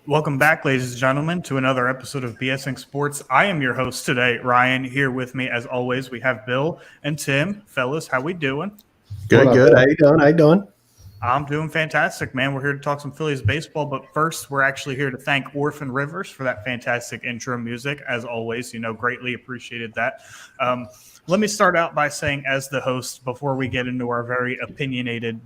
Welcome back, ladies and gentlemen, to another episode of BSing Sports. I am your host today, Ryan. Here with me, as always, we have Bill and Tim. Fellas, how we doing? Good. How you doing? I'm doing fantastic, man. We're here to talk some Phillies baseball, but first, we're actually here to thank Orphan Rivers for that fantastic intro music. As always, greatly appreciated that. Let me start out by saying, as the host, before we get into our very opinionated,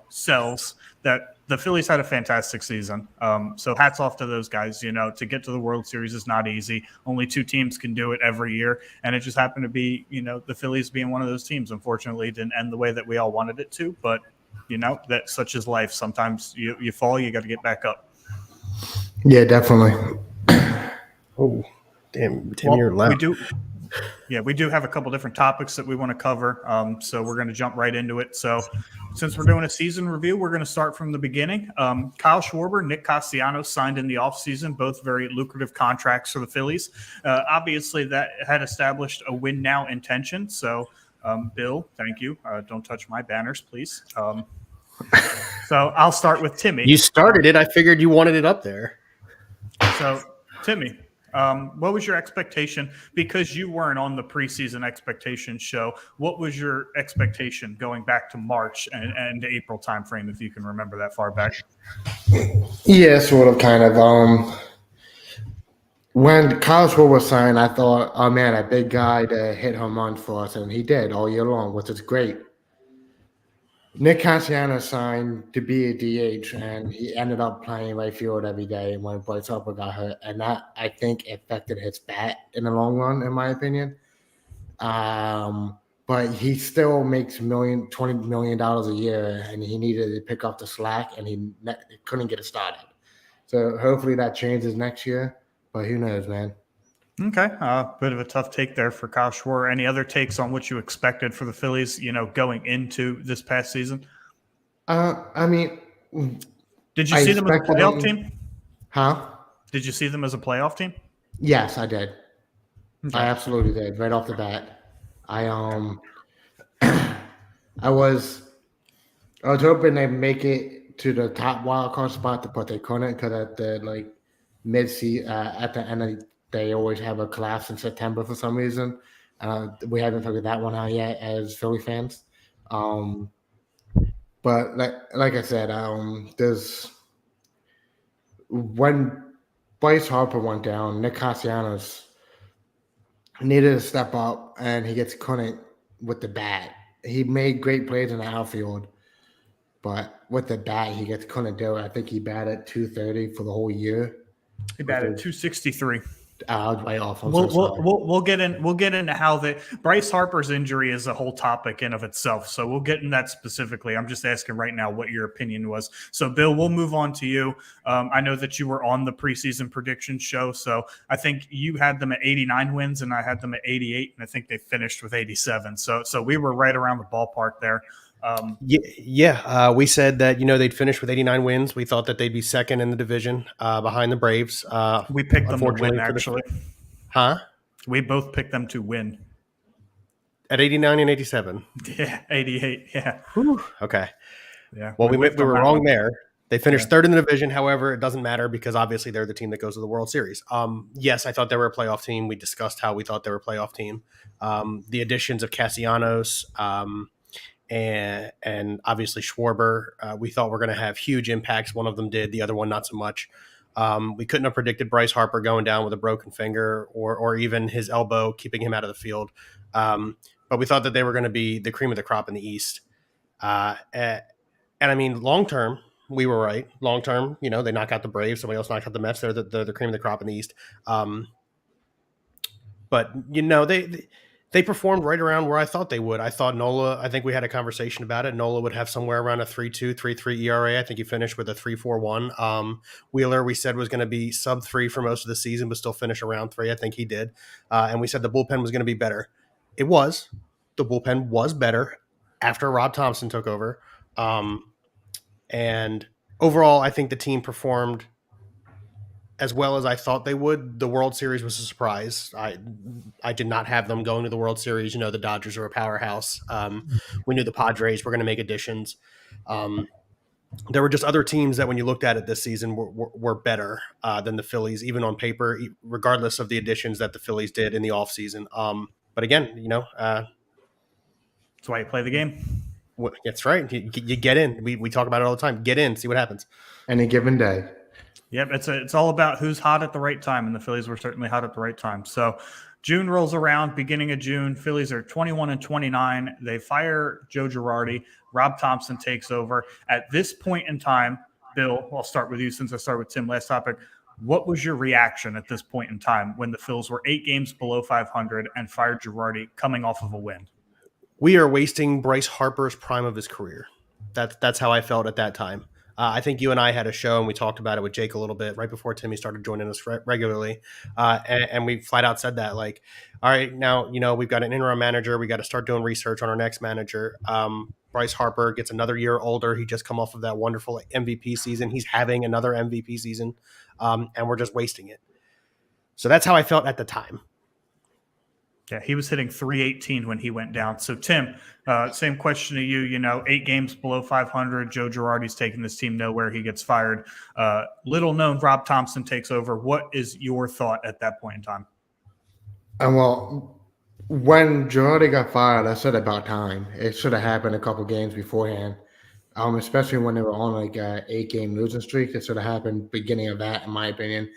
selves, that the Phillies had a fantastic season. So hats off to those guys. To get to the World Series is not easy. Only two teams can do it every year, and it just happened to be, the Phillies being one of those teams. Unfortunately, it didn't end the way that we all wanted it to, but that such is life. Sometimes you fall, you got to get back up. Yeah, definitely. Oh, damn, Tim, you're loud. We do have a couple different topics that we want to cover. So we're going to jump right into it. So since we're doing a season review, we're going to start from the beginning. Kyle Schwarber, Nick Castellanos signed in the offseason, both very lucrative contracts for the Phillies. Obviously, that had established a win now intention. So, Bill, thank you. Don't touch my banners, please. So I'll start with Timmy. You started it. I figured you wanted it up there. So, Timmy, what was your expectation? Because you weren't on the preseason expectation show, what was your expectation going back to March and the April timeframe, if you can remember that far back? Yeah, sort of, kind of. When Kyle Schwarber signed, I thought, oh, man, a big guy to hit home runs for us, and he did all year long, which is great. Nick Castellanos signed to be a DH, and he ended up playing right field every day when Bryce Harper got hurt, and that, I think, affected his bat in the long run, in my opinion. But he still makes $20 million a year, and he needed to pick up the slack, and he couldn't get it started. So hopefully that changes next year, but who knows, man. Okay, bit of a tough take there for Kyle Schwarber. Any other takes on what you expected for the Phillies, going into this past season? I mean, did you see them as a playoff team? Huh? Did you see them as a playoff team? Yes, I did. Okay. I absolutely did, right off the bat. I was hoping they'd make it to the top wild card spot, but they couldn't because at the mid-season, at the end they always have a collapse in September for some reason. We haven't figured that one out yet as Philly fans. But like I said, when Bryce Harper went down, Nick Castellanos needed to step up, and he gets couldn't with the bat. He made great plays in the outfield, but with the bat, he couldn't do it. I think he batted .230 for the whole year. He batted .263. I was way off. We'll get into how Bryce Harper's injury is a whole topic in of itself. So we'll get in that specifically. I'm just asking right now what your opinion was. So Bill, we'll move on to you. I know that you were on the preseason prediction show. So I think you had them at 89 wins and I had them at 88, and I think they finished with 87. So we were right around the ballpark there. We said that they'd finish with 89 wins. We thought that they'd be second in the division behind the Braves. We picked them to win, actually. Huh? We both picked them to win. At 89 and 87? Yeah, 88, yeah. Whew. Okay. Yeah. Well, we were wrong there. They finished third in the division. However, it doesn't matter because obviously they're the team that goes to the World Series. Yes, I thought they were a playoff team. We discussed how we thought they were a playoff team. The additions of Castellanos and obviously Schwarber, we thought were going to have huge impacts. One of them did, the other one not so much. We couldn't have predicted Bryce Harper going down with a broken finger or even his elbow keeping him out of the field. But we thought that they were going to be the cream of the crop in the East. And I mean, long term, we were right. Long term, they knock out the Braves. Somebody else knocked out the Mets. They're the cream of the crop in the East. But they performed right around where I thought they would. I thought Nola, I think we had a conversation about it. Nola would have somewhere around a 3.2, 3.3 ERA. I think he finished with a 3.41. Wheeler, we said, was going to be sub 3 for most of the season, but still finish around 3. I think he did. And we said the bullpen was going to be better. It was. The bullpen was better after Rob Thompson took over. And overall, I think the team performed as well as I thought they would. The World Series was a surprise. I did not have them going to the World Series. The Dodgers are a powerhouse. We knew the Padres were going to make additions. there were just other teams that when you looked at it this season were better than the Phillies, even on paper, regardless of the additions that the Phillies did in the offseason. But again, that's why you play the game. That's right. You get in. We talk about it all the time. Get in, see what happens. Any given day. Yep, it's all about who's hot at the right time, and the Phillies were certainly hot at the right time. So June rolls around, beginning of June. Phillies are 21-29. They fire Joe Girardi. Rob Thompson takes over. At this point in time, Bill, I'll start with you since I started with Tim last topic. What was your reaction at this point in time when the Phils were 8 games below 500 and fired Girardi coming off of a win? We are wasting Bryce Harper's prime of his career. That's how I felt at that time. I think you and I had a show and we talked about it with Jake a little bit right before Timmy started joining us regularly. And we flat out said that, like, all right, now, we've got an interim manager. We got to start doing research on our next manager. Bryce Harper gets another year older. He just come off of that wonderful MVP season. He's having another MVP season, and we're just wasting it. So that's how I felt at the time. Yeah, he was hitting 318 when he went down. So, Tim, same question to you. 8 games below 500. Joe Girardi's taking this team nowhere. He gets fired. Little known, Rob Thompson takes over. What is your thought at that point in time? Well, when Girardi got fired, I said about time. It should have happened a couple games beforehand, especially when they were on like an 8-game losing streak. It should have happened beginning of that, in my opinion.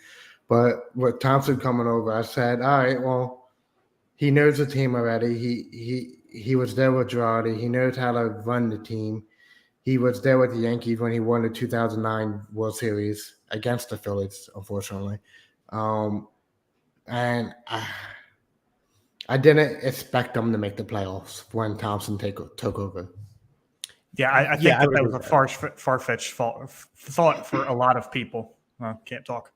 But with Thompson coming over, I said, all right, well, he knows the team already. He was there with Girardi. He knows how to run the team. He was there with the Yankees when he won the 2009 World Series against the Phillies, unfortunately. And I didn't expect them to make the playoffs when Thompson took over. Yeah, I think that was a far-fetched thought for a lot of people. Can't talk.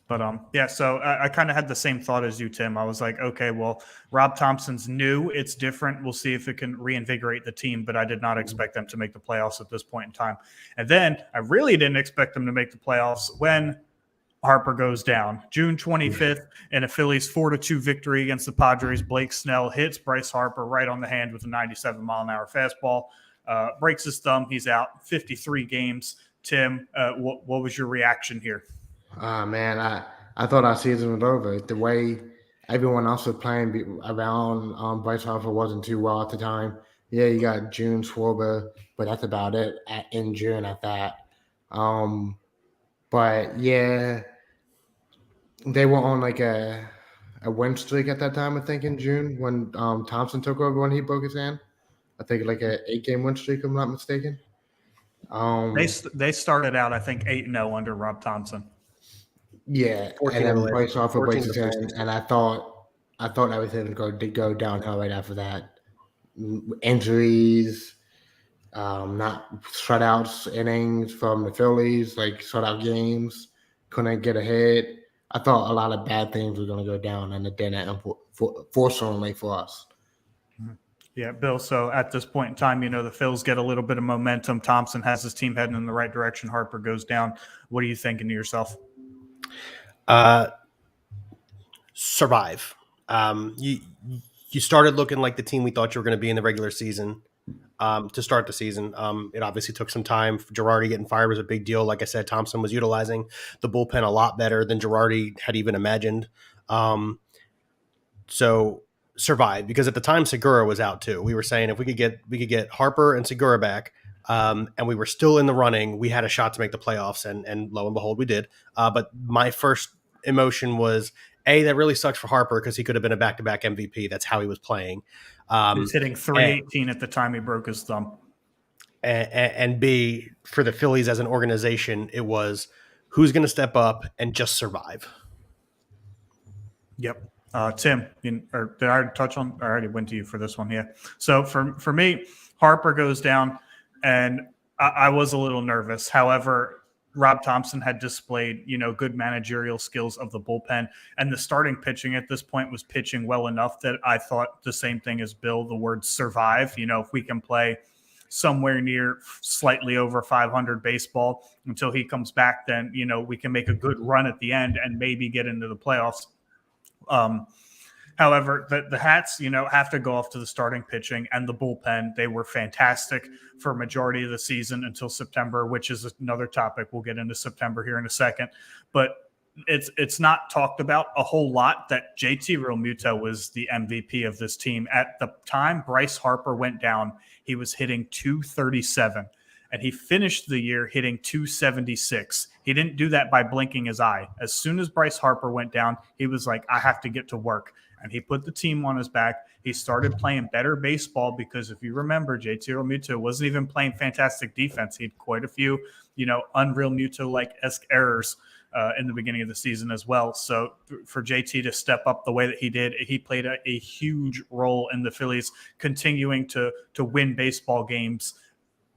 But so I kind of had the same thought as you, Tim. I was like, okay, well, Rob Thompson's new. It's different. We'll see if it can reinvigorate the team, but I did not expect them to make the playoffs at this point in time. And then I really didn't expect them to make the playoffs when Harper goes down. June 25th in a Phillies 4-2 victory against the Padres, Blake Snell hits Bryce Harper right on the hand with a 97-mile-an-hour fastball. Breaks his thumb. He's out 53 games. Tim, what was your reaction here? Man, I thought our season was over. The way everyone else was playing around Bryce Harper wasn't too well at the time. Yeah, you got June Schwarber, but that's about it in June at that. But yeah, they were on like a win streak at that time, I think, in June when Thompson took over when he broke his hand. I think like an 8-game win streak, if I'm not mistaken. They started out, I think, 8-0 under Rob Thompson. Yeah, and then Bryce Harper breaks his hand, and I thought everything was going to go downhill right after that. Injuries, not shutouts innings from the Phillies, like shutout games, couldn't get a hit. I thought a lot of bad things were going to go down, and it didn't, fortunately for us. Yeah, Bill, so at this point in time, the Phils get a little bit of momentum. Thompson has his team heading in the right direction. Harper goes down. What are you thinking to yourself? Survive. You started looking like the team we thought you were going to be in the regular season to start the season. It obviously took some time. Girardi getting fired was a big deal. Like I said, Thompson was utilizing the bullpen a lot better than Girardi had even imagined. So survive, because at the time Segura was out too. We were saying if we could get Harper and Segura back, and we were still in the running, we had a shot to make the playoffs, and lo and behold, we did. But my first emotion was, that really sucks for Harper because he could have been a back-to-back MVP. That's how he was playing. He was hitting 318 at the time he broke his thumb. And B, for the Phillies as an organization, it was who's going to step up and just survive. Yep. Tim, did I already touch on? I already went to you for this one. Yeah. So for me, Harper goes down, and I was a little nervous. However, Rob Thompson had displayed, good managerial skills of the bullpen, and the starting pitching at this point was pitching well enough that I thought the same thing as Bill, the word survive. If we can play somewhere near slightly over 500 baseball until he comes back, then, we can make a good run at the end and maybe get into the playoffs. However, the Hats, have to go off to the starting pitching and the bullpen. They were fantastic for a majority of the season until September, which is another topic. We'll get into September here in a second. But it's not talked about a whole lot that JT Realmuto was the MVP of this team. At the time Bryce Harper went down, he was hitting 237. And he finished the year hitting 276. He didn't do that by blinking his eye. As soon as Bryce Harper went down, he was like, I have to get to work. And he put the team on his back. He started playing better baseball because if you remember, JT Realmuto wasn't even playing fantastic defense. He had quite a few, unreal Muto-like-esque errors in the beginning of the season as well. So for JT to step up the way that he did, he played a huge role in the Phillies continuing to win baseball games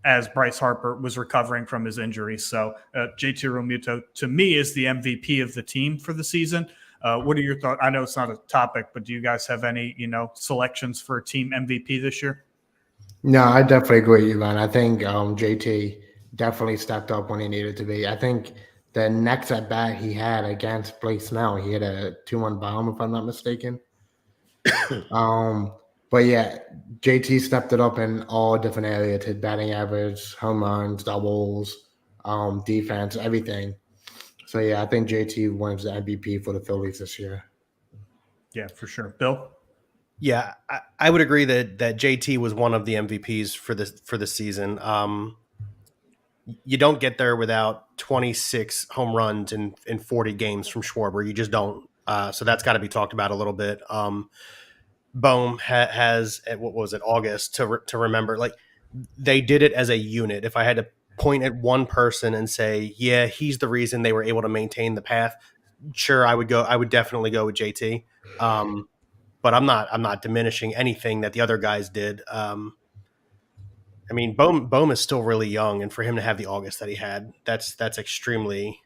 as Bryce Harper was recovering from his injury. So JT Realmuto, to me, is the MVP of the team for the season. What are your thoughts? I know it's not a topic, but do you guys have any, selections for team MVP this year? No, I definitely agree with you, man. I think JT definitely stepped up when he needed to be. I think the next at bat he had against Snell, he had a 2-1 bomb, if I'm not mistaken. But yeah, JT stepped it up in all different areas: his batting average, home runs, doubles, defense, everything. So yeah, I think JT wins the MVP for the Phillies this year. Yeah, for sure. Bill? Yeah, I would agree that JT was one of the MVPs for this season. You don't get there without 26 home runs in 40 games from Schwarber. You just don't. So that's got to be talked about a little bit. Bohm has at what was it, August to remember. Like, they did it as a unit. If I had to point at one person and say, yeah, he's the reason they were able to maintain the path, sure, I would definitely go with JT. But I'm not diminishing anything that the other guys did. I mean, Bohm is still really young, and for him to have the August that he had, that's extremely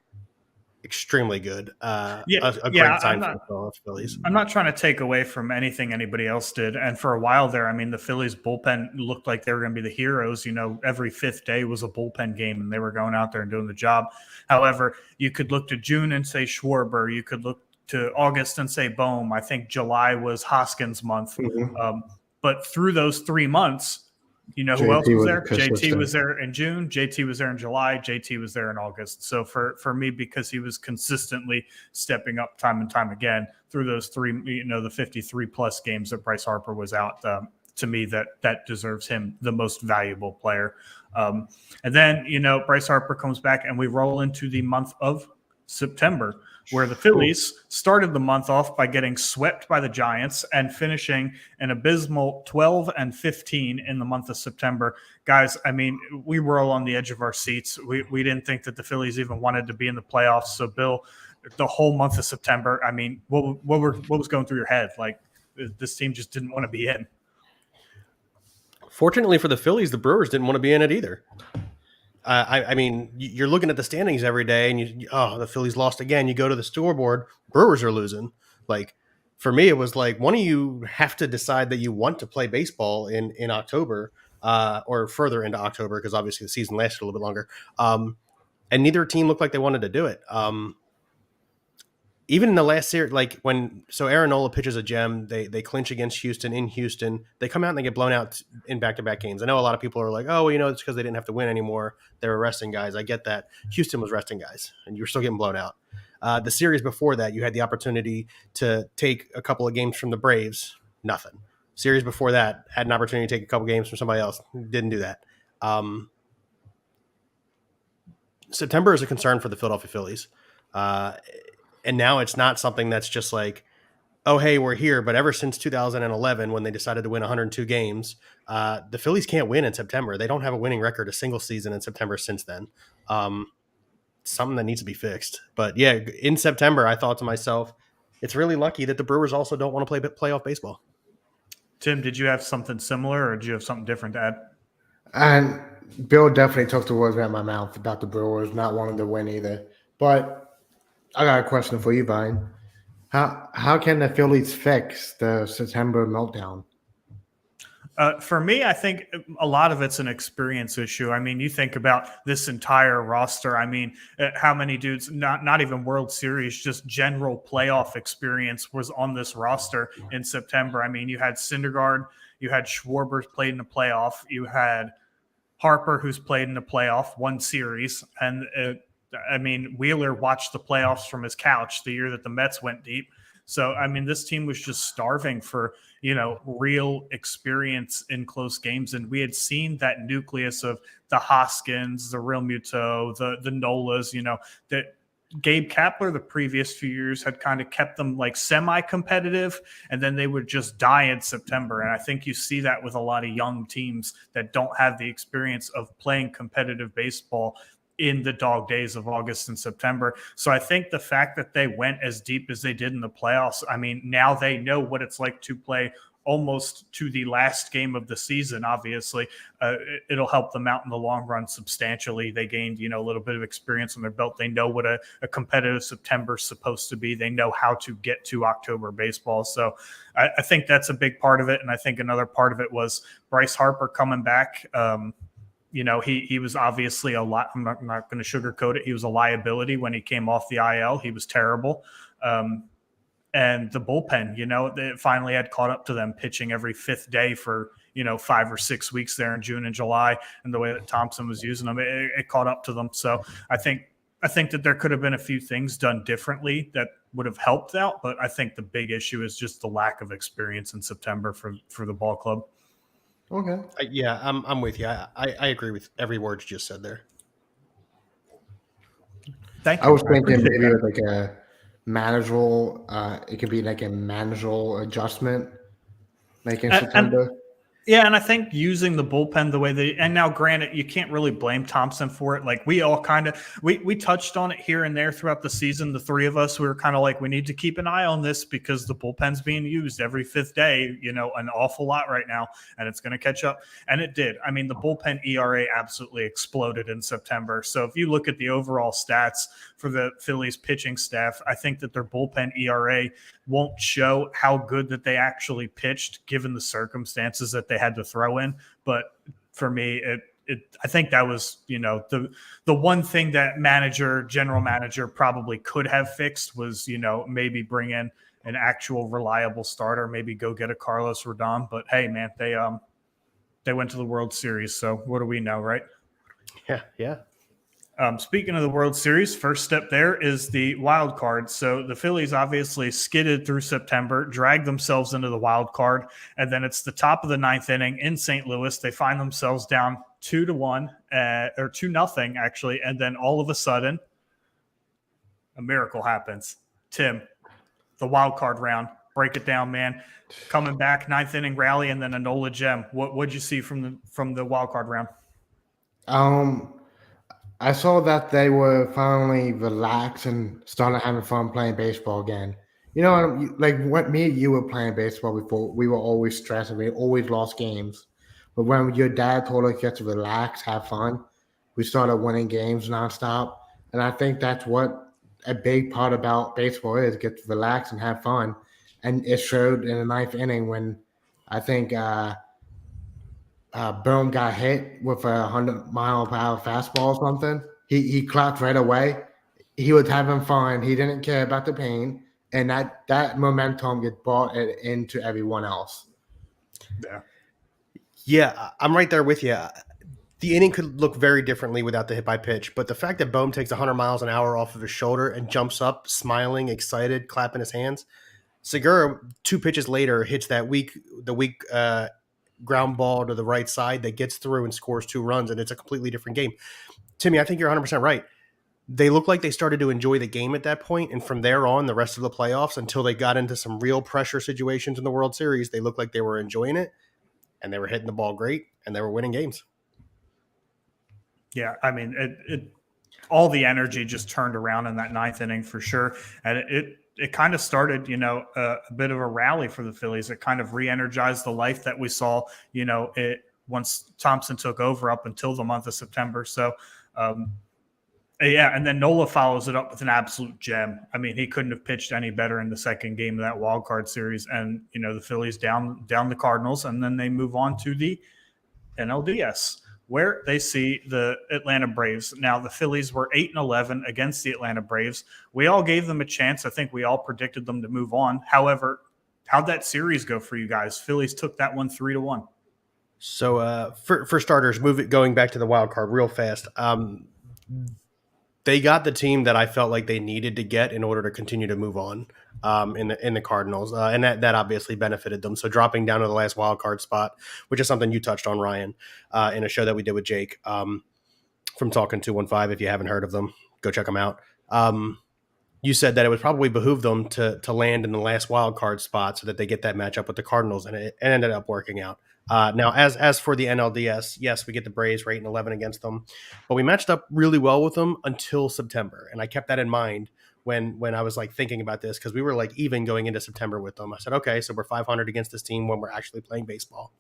good. A great sign for the Phillies. I'm not trying to take away from anything anybody else did. And for a while there, I mean, the Phillies bullpen looked like they were going to be the heroes. Every fifth day was a bullpen game, and they were going out there and doing the job. However, you could look to June and say Schwarber. You could look to August and say Bohm. I think July was Hoskins' month. Mm-hmm. But through those 3 months, who else was there? JT was there in June. JT was there in July. JT was there in August. So for me, because he was consistently stepping up time and time again through those three, the 53 plus games that Bryce Harper was out, to me, that deserves him the most valuable player. And then, Bryce Harper comes back and we roll into the month of September, where the Phillies started the month off by getting swept by the Giants and finishing an abysmal 12-15 in the month of September. Guys, I mean, we were all on the edge of our seats. We didn't think that the Phillies even wanted to be in the playoffs. So, Bill, the whole month of September, I mean, what was going through your head? Like, this team just didn't want to be in. Fortunately for the Phillies, the Brewers didn't want to be in it either. I mean, you're looking at the standings every day, and the Phillies lost again. You go to the scoreboard, Brewers are losing. Like, for me, it was like, one of you have to decide that you want to play baseball in October, or further into October, because obviously the season lasted a little bit longer. And neither team looked like they wanted to do it. Even in the last series, Aaron Nola pitches a gem, they clinch against Houston in Houston. They come out and they get blown out in back-to-back games. I know a lot of people are like, oh, well, it's because they didn't have to win anymore. They were resting guys. I get that. Houston was resting guys, and you were still getting blown out. The series before that, you had the opportunity to take a couple of games from the Braves. Nothing. Series before that, had an opportunity to take a couple games from somebody else. Didn't do that. September is a concern for the Philadelphia Phillies. And now it's not something that's just like, oh, hey, we're here. But ever since 2011, when they decided to win 102 games, the Phillies can't win in September. They don't have a winning record a single season in September since then. Something that needs to be fixed. But yeah, in September, I thought to myself, it's really lucky that the Brewers also don't want to play playoff baseball. Tim, did you have something similar, or did you have something different to add? And Bill definitely took the words out of my mouth about the Brewers not wanting to win either. But I got a question for you, Vine. How can the Phillies fix the September meltdown? For me, I think a lot of it's an experience issue. I mean, you think about this entire roster. I mean, how many dudes, not even World Series, just general playoff experience was on this roster in September. I mean, you had Syndergaard, you had Schwarber played in the playoff, you had Harper who's played in the playoff, one series, and I mean, Wheeler watched the playoffs from his couch the year that the Mets went deep. So, I mean, this team was just starving for, real experience in close games. And we had seen that nucleus of the Hoskins, the Realmuto, the Nolas, that Gabe Kapler the previous few years had kind of kept them like semi-competitive, and then they would just die in September. And I think you see that with a lot of young teams that don't have the experience of playing competitive baseball in the dog days of August and September. So I think the fact that they went as deep as they did in the playoffs, I mean, now they know what it's like to play almost to the last game of the season. Obviously, it'll help them out in the long run substantially. They gained, a little bit of experience on their belt. They know what a competitive September is supposed to be. They know how to get to October baseball. So I think that's a big part of it. And I think another part of it was Bryce Harper coming back. He was obviously a lot. I'm not going to sugarcoat it. He was a liability when he came off the IL. He was terrible. And the bullpen, it finally had caught up to them pitching every fifth day for, 5 or 6 weeks there in June and July. And the way that Thompson was using them, it caught up to them. So I think that there could have been a few things done differently that would have helped out. But I think the big issue is just the lack of experience in September for the ball club. Okay. Yeah, I'm with you. I agree with every word you just said there. Thank you. I was thinking maybe with like a manageable, it could be like a manageable adjustment, like in September. Yeah, and I think using the bullpen the way and now granted, you can't really blame Thompson for it. Like we all kind of, we touched on it here and there throughout the season. The three of us, we were kind of like, we need to keep an eye on this because the bullpen's being used every fifth day, an awful lot right now, and it's going to catch up. And it did. I mean, the bullpen ERA absolutely exploded in September. So if you look at the overall stats for the Phillies pitching staff, I think that their bullpen ERA won't show how good that they actually pitched given the circumstances that they had to throw in. But for me, I think that was, the one thing that general manager probably could have fixed was, maybe bring in an actual reliable starter, maybe go get a Carlos Rodon. But hey, man, they went to the World Series. So what do we know, right? Yeah. Speaking of the World Series, first step there is the wild card. So the Phillies obviously skidded through September, dragged themselves into the wild card, and then it's the top of the ninth inning in St. Louis. They find themselves down 2-1 or 2-0 actually, and then all of a sudden, a miracle happens. Tim, the wild card round, break it down, man. Coming back, ninth inning rally, and then a Nola gem. What'd you see from the wild card round? I saw that they were finally relaxed and started having fun playing baseball again. Like what me and you were playing baseball before, we were always stressed and we always lost games. But when your dad told us to relax, have fun, we started winning games nonstop. And I think that's what a big part about baseball is: get to relax and have fun. And it showed in the ninth inning when I think Boom got hit with a 100-mile-per-hour fastball or something. He clapped right away. He was having fun. He didn't care about the pain, and that momentum get brought it into everyone else. Yeah, I'm right there with you. The inning could look very differently without the hit by pitch, but the fact that Bohm takes 100 miles an hour off of his shoulder and jumps up, smiling, excited, clapping his hands. Segura, 2 pitches later, hits that weak ground ball to the right side that gets through and scores 2 runs, and it's a completely different game. Timmy, I think you're 100% right. They look like they started to enjoy the game at that point, and from there on, the rest of the playoffs, until they got into some real pressure situations in the World Series, they looked like they were enjoying it, and they were hitting the ball great, and they were winning games. Yeah, I mean, it all the energy just turned around in that ninth inning for sure, and it kind of started, a bit of a rally for the Phillies. It kind of re-energized the life that we saw, once Thompson took over up until the month of September. So Yeah, and then Nola follows it up with an absolute gem. I mean, he couldn't have pitched any better in the second game of that wild card series. And the Phillies down the Cardinals, and then they move on to the NLDS, where they see the Atlanta Braves. Now, the Phillies were 8-11 against the Atlanta Braves. We all gave them a chance. I think we all predicted them to move on. However, how'd that series go for you guys? Phillies took that one 3-1. So for starters, going back to the wild card real fast. They got the team that I felt like they needed to get in order to continue to move on in the Cardinals, and that obviously benefited them. So dropping down to the last wild card spot, which is something you touched on, Ryan, in a show that we did with Jake from Talking 215. If you haven't heard of them, go check them out. You said that it would probably behoove them to land in the last wild card spot so that they get that matchup with the Cardinals, and it ended up working out. Now, as for the NLDS, yes, we get the Braves 8-11 against them, but we matched up really well with them until September, and I kept that in mind when I was like thinking about this, because we were like even going into September with them. I said, okay, so we're 500 against this team when we're actually playing baseball,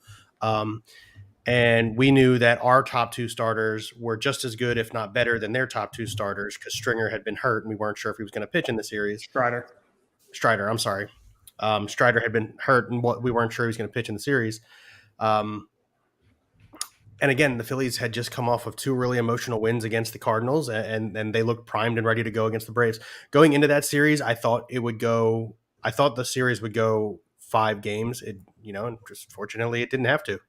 and we knew that our top two starters were just as good, if not better, than their top two starters, because Stringer had been hurt, and we weren't sure if he was going to pitch in the series. Strider, I'm sorry. Strider had been hurt, and we weren't sure he was going to pitch in the series. And again, the Phillies had just come off of two really emotional wins against the Cardinals, and they looked primed and ready to go against the Braves. Going into that series, I thought the series would go 5 games. And just fortunately, it didn't have to.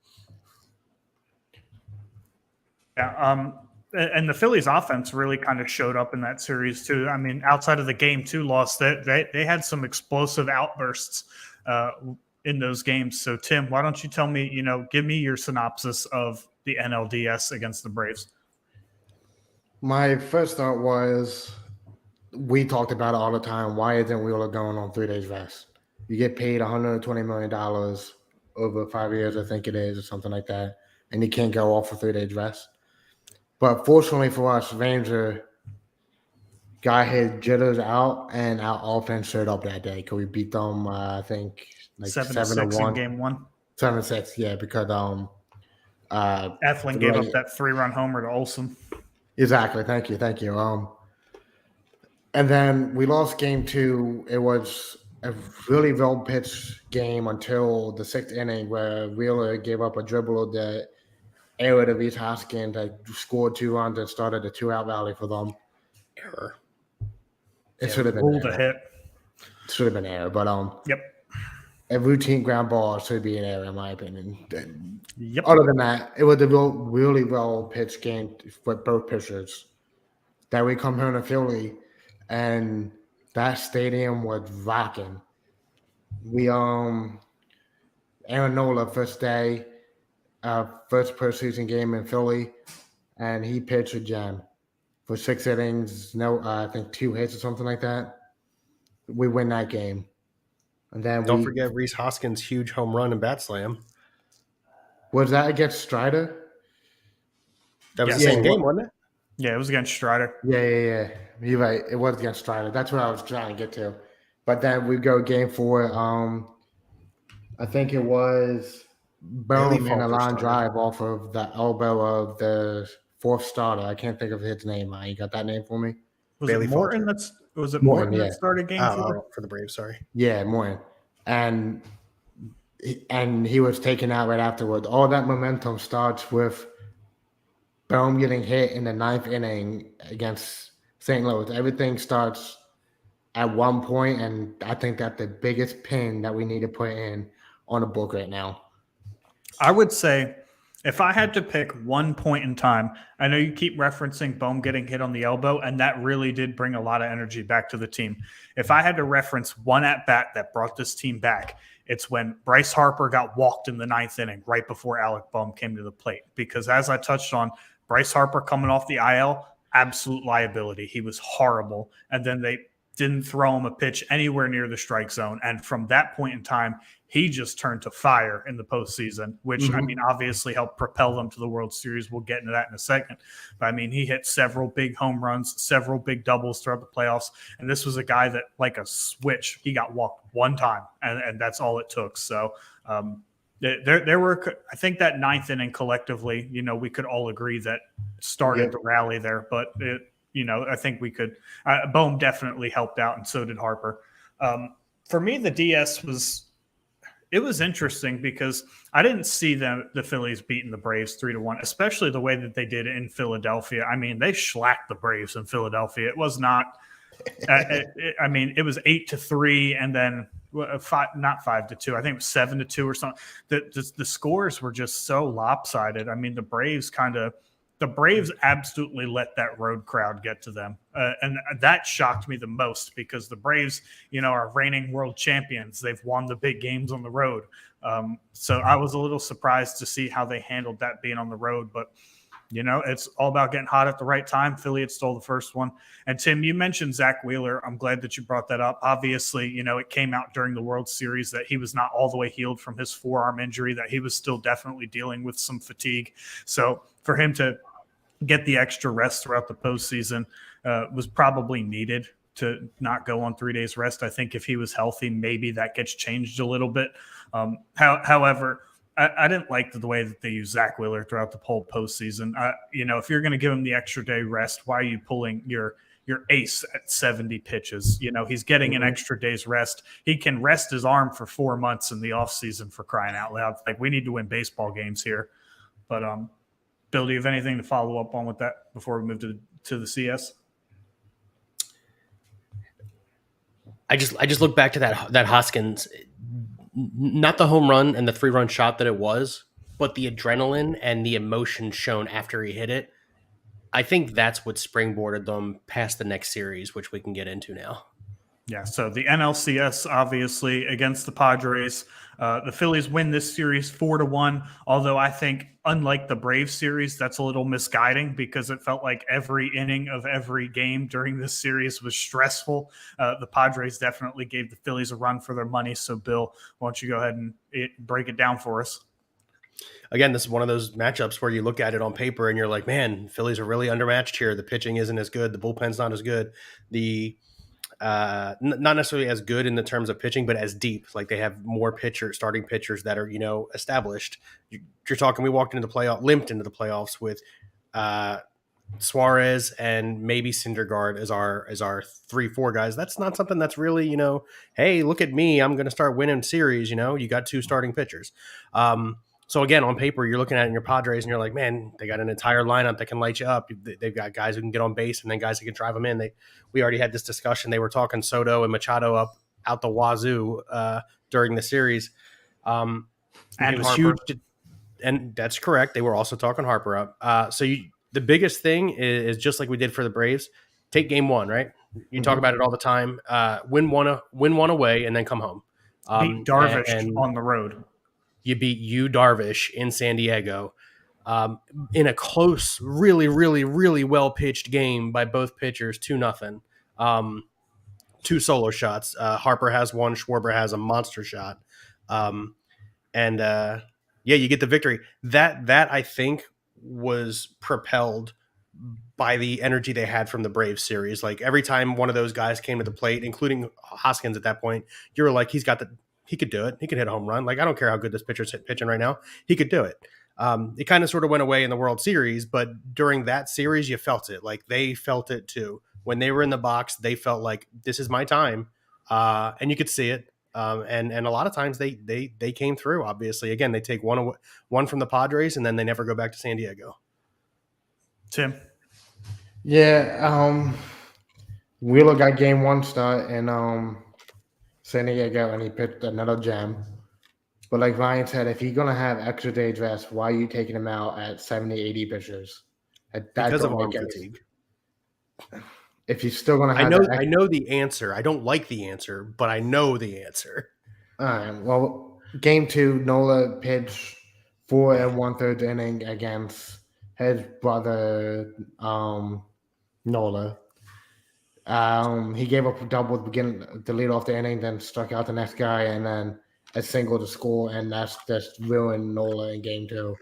Yeah. And the Phillies offense really kind of showed up in that series too. I mean, outside of the game 2 loss, they had some explosive outbursts in those games. So Tim, why don't you tell me, give me your synopsis of the NLDS against the Braves. My first thought was, we talked about it all the time. Why isn't Wheeler going on 3 days rest? You get paid $120 million over 5 years, I think it is, or something like that, and you can't go off for 3 days rest. But fortunately for us, Ranger got his jitters out, and our offense showed up that day. Because we beat them, I think, like 7-1 in game 1. 7-6, yeah, because Eflin gave up that 3-run homer to Olsen. Exactly. Thank you. And then we lost game 2. It was a really well pitched game until the 6th inning, where Wheeler gave up a dribble that error to Reese Hoskins that scored 2 runs and started a 2-out rally for them. Error. It should have been ruled a hit. It should have been error, but Yep. A routine ground ball should be an error in my opinion. Yep. Other than that, it was a really well pitched game with both pitchers. That we come here to Philly, and that stadium was rocking. We Aaron Nola first day, first postseason game in Philly, and he pitched a gem for 6 innings. I think 2 hits or something like that. We win that game. And then don't forget Reese Hoskins' huge home run and bat slam. Was that against Strider? That was the same game, wasn't it? Yeah, it was against Strider. Yeah. You're right. It was against Strider. That's what I was trying to get to. But then we go game 4. I think it was Bohm in a line drive off of the elbow of the 4th starter. I can't think of his name. You got that name for me? Was it Morton? Morton that started game 4? For the Braves, sorry. Yeah, Morton. And he was taken out right afterward. All that momentum starts with Bohm getting hit in the 9th inning against St. Louis. Everything starts at one point, and I think that's the biggest pin that we need to put in on the book right now. I would say, if I had to pick one point in time, I know you keep referencing Bohm getting hit on the elbow, and that really did bring a lot of energy back to the team. If I had to reference one at-bat that brought this team back, it's when Bryce Harper got walked in the 9th inning right before Alec Bohm came to the plate. Because as I touched on, Bryce Harper coming off the IL, absolute liability. He was horrible. And then they didn't throw him a pitch anywhere near the strike zone. And from that point in time, he just turned to fire in the postseason, which, I mean, obviously helped propel them to the World Series. We'll get into that in a second. But, I mean, he hit several big home runs, several big doubles throughout the playoffs. And this was a guy that, like a switch, he got walked one time, and that's all it took. So there were, I think that 9th inning collectively, we could all agree that started the rally there. But I think we could. Bohm definitely helped out, and so did Harper. For me, the DS was interesting because I didn't see the Phillies beating the Braves 3-1, especially the way that they did in Philadelphia. I mean, they shellacked the Braves in Philadelphia. It was not. It was 8-3, and then not 5-2. I think it was 7-2 or something. The scores were just so lopsided. I mean, the Braves absolutely let that road crowd get to them. And that shocked me the most because the Braves, are reigning world champions. They've won the big games on the road. So I was a little surprised to see how they handled that being on the road. But, it's all about getting hot at the right time. Philly had stole the first one. And, Tim, you mentioned Zach Wheeler. I'm glad that you brought that up. Obviously, it came out during the World Series that he was not all the way healed from his forearm injury, that he was still definitely dealing with some fatigue. So for him to get the extra rest throughout the postseason was probably needed to not go on 3 days rest. I think if he was healthy, maybe that gets changed a little bit. However, I didn't like the way that they use Zach Wheeler throughout the whole postseason. If you're going to give him the extra day rest, why are you pulling your ace at 70 pitches? He's getting an extra day's rest. He can rest his arm for 4 months in the offseason, for crying out loud. Like, we need to win baseball games here. But Bill, do you have anything to follow up on with that before we move to the CS? I just look back to that Hoskins, not the home run and the 3-run shot that it was, but the adrenaline and the emotion shown after he hit it. I think that's what springboarded them past the next series, which we can get into now. Yeah, so the NLCS, obviously, against the Padres. The Phillies win this series 4-1, although I think, unlike the Braves series, that's a little misguiding because it felt like every inning of every game during this series was stressful. The Padres definitely gave the Phillies a run for their money. So, Bill, why don't you go ahead and break it down for us? Again, this is one of those matchups where you look at it on paper and you're like, man, Phillies are really undermatched here. The pitching isn't as good. The bullpen's not as good. Not necessarily as good in the terms of pitching, but as deep. Like, they have more starting pitchers that are, established. You're talking, we limped into the playoffs with Suarez and maybe Syndergaard as our 3-4 guys. That's not something that's really, hey, look at me, I'm going to start winning series. You got 2 starting pitchers. So again, on paper, you're looking at it in your Padres and you're like, man, they got an entire lineup that can light you up. They've got guys who can get on base and then guys who can drive them in. We already had this discussion. They were talking Soto and Machado out the wazoo during the series. And it was Harper. huge. And that's correct. They were also talking Harper up. The biggest thing is just like we did for the Braves, take game 1, right? You talk about it all the time. Win one away and then come home. Beat Darvish on the road. You beat Darvish in San Diego in a close, really, really, really well-pitched game by both pitchers, 2-0. 2 solo shots. Harper has one. Schwarber has a monster shot. You get the victory. That I think was propelled by the energy they had from the Braves series. Like, every time one of those guys came to the plate, including Hoskins at that point, you were like, he could do it. He could hit a home run. Like, I don't care how good this pitcher's pitching right now. He could do it. It kind of sort of went away in the World Series, but during that series, you felt it. Like, they felt it too. When they were in the box, they felt like, this is my time. And you could see it. And a lot of times they came through, obviously. Again, they take one from the Padres and then they never go back to San Diego. Tim? Yeah, Wheeler got game 1 start in San Diego, and he pitched another gem. But like Ryan said, if you're going to have extra days rest, why are you taking him out at 70, 80 pitchers? Because of arm fatigue. If you're still going to have I know the answer. I don't like the answer, but I know the answer. All right. Well, game 2, Nola pitched 4 1/3 inning against his brother, Nola. He gave up a double to lead off the inning, then struck out the next guy, and then a single to score, and that's just ruined Nola in game 2.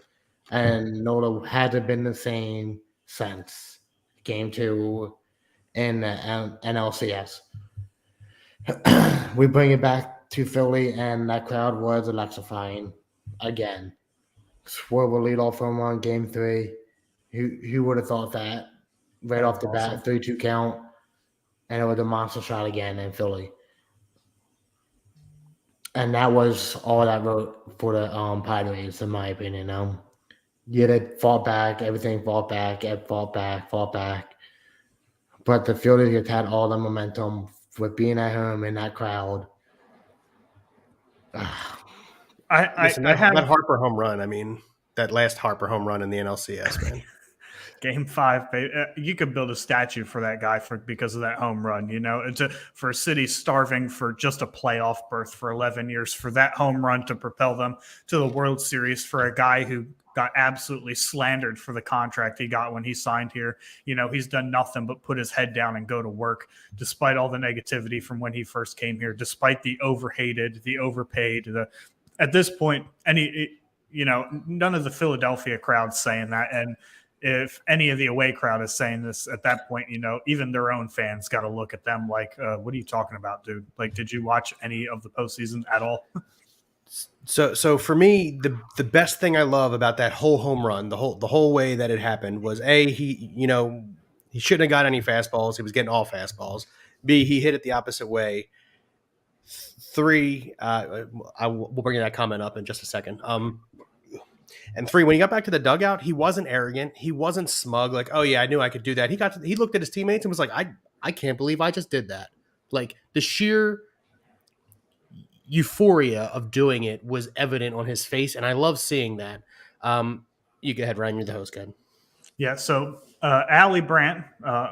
And Nola hasn't been the same since game 2 in the NLCS. We bring it back to Philly, and that crowd was electrifying again. Schwarber lead off home run game 3. Who would have thought that? right off the awesome. bat, 3-2 count, and it was a monster shot again in Philly. And that was all I wrote for the Padres, in my opinion. Yeah, they fought back, everything fought back, fought back. But the Phillies just had all the momentum with being at home in that crowd. Listen, I that have Harper home run. I mean, that last Harper home run in the NLCS, man. Game 5. You could build a statue for that guy because of that home run. For a city starving for just a playoff berth for 11 years, for that home run to propel them to the World Series, for a guy who got absolutely slandered for the contract he got when he signed here. He's done nothing but put his head down and go to work, despite all the negativity from when he first came here, despite the overhated, the overpaid, at this point, none of the Philadelphia crowd's saying that. And if any of the away crowd is saying this at that point, even their own fans got to look at them like, what are you talking about, dude? Like, did you watch any of the postseason at all? So for me, the best thing I love about that whole home run, the whole way that it happened was he shouldn't have got any fastballs. He was getting all fastballs. B, he hit it the opposite way. 3, we'll bring that comment up in just a second. And 3, when he got back to the dugout, he wasn't arrogant. He wasn't smug. Like, oh yeah, I knew I could do that. He looked at his teammates and was like, I can't believe I just did that. Like, the sheer euphoria of doing it was evident on his face, and I love seeing that. You go ahead, Ryan. You're the host. Go ahead. Yeah. So Allie Brandt,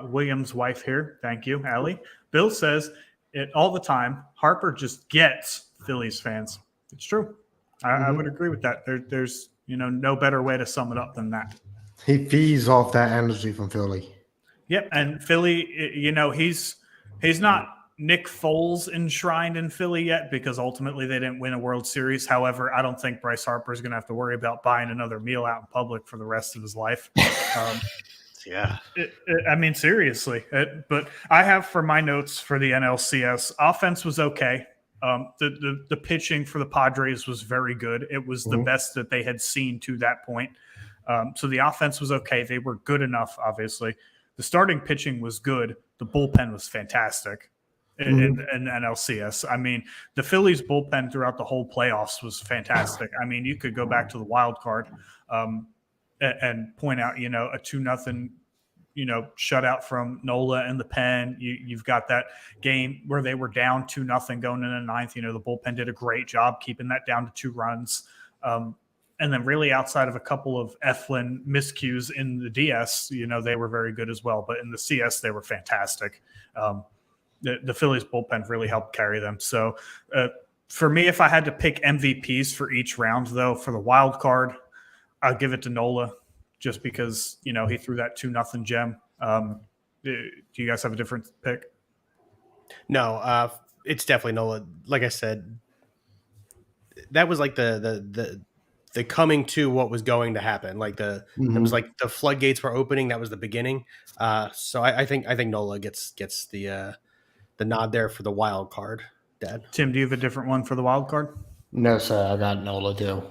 William's wife here. Thank you, Allie. Bill says it all the time. Harper just gets Phillies fans. It's true. I would agree with that. There's no better way to sum it up than that. He feeds off that energy from Philly. Yep, and Philly, he's not Nick Foles enshrined in Philly yet because ultimately they didn't win a World Series. However, I don't think Bryce Harper is going to have to worry about buying another meal out in public for the rest of his life. Yeah. I mean, seriously. But I have for my notes for the NLCS, offense was okay. The pitching for the Padres was very good. It was the best that they had seen to that point. So the offense was okay. They were good enough, obviously. The starting pitching was good. The bullpen was fantastic in NLCS. I mean, the Phillies bullpen throughout the whole playoffs was fantastic. I mean, you could go back to the wild card and point out, a 2-0 shutout from Nola in the pen. You've got that game where they were down 2-0 going into the ninth. The bullpen did a great job keeping that down to 2 runs. And then really outside of a couple of Eflin miscues in the DS, they were very good as well. But in the CS, they were fantastic. The Phillies bullpen really helped carry them. So for me, if I had to pick MVPs for each round, though, for the wild card, I'll give it to Nola. Just because, he threw that 2-0 gem. Do you guys have a different pick? No, it's definitely Nola. Like I said, that was like the coming to what was going to happen. Like it was like the floodgates were opening. That was the beginning. So I think Nola gets the nod there for the wild card. Dad. Tim, do you have a different one for the wild card? No, sir. I got Nola too.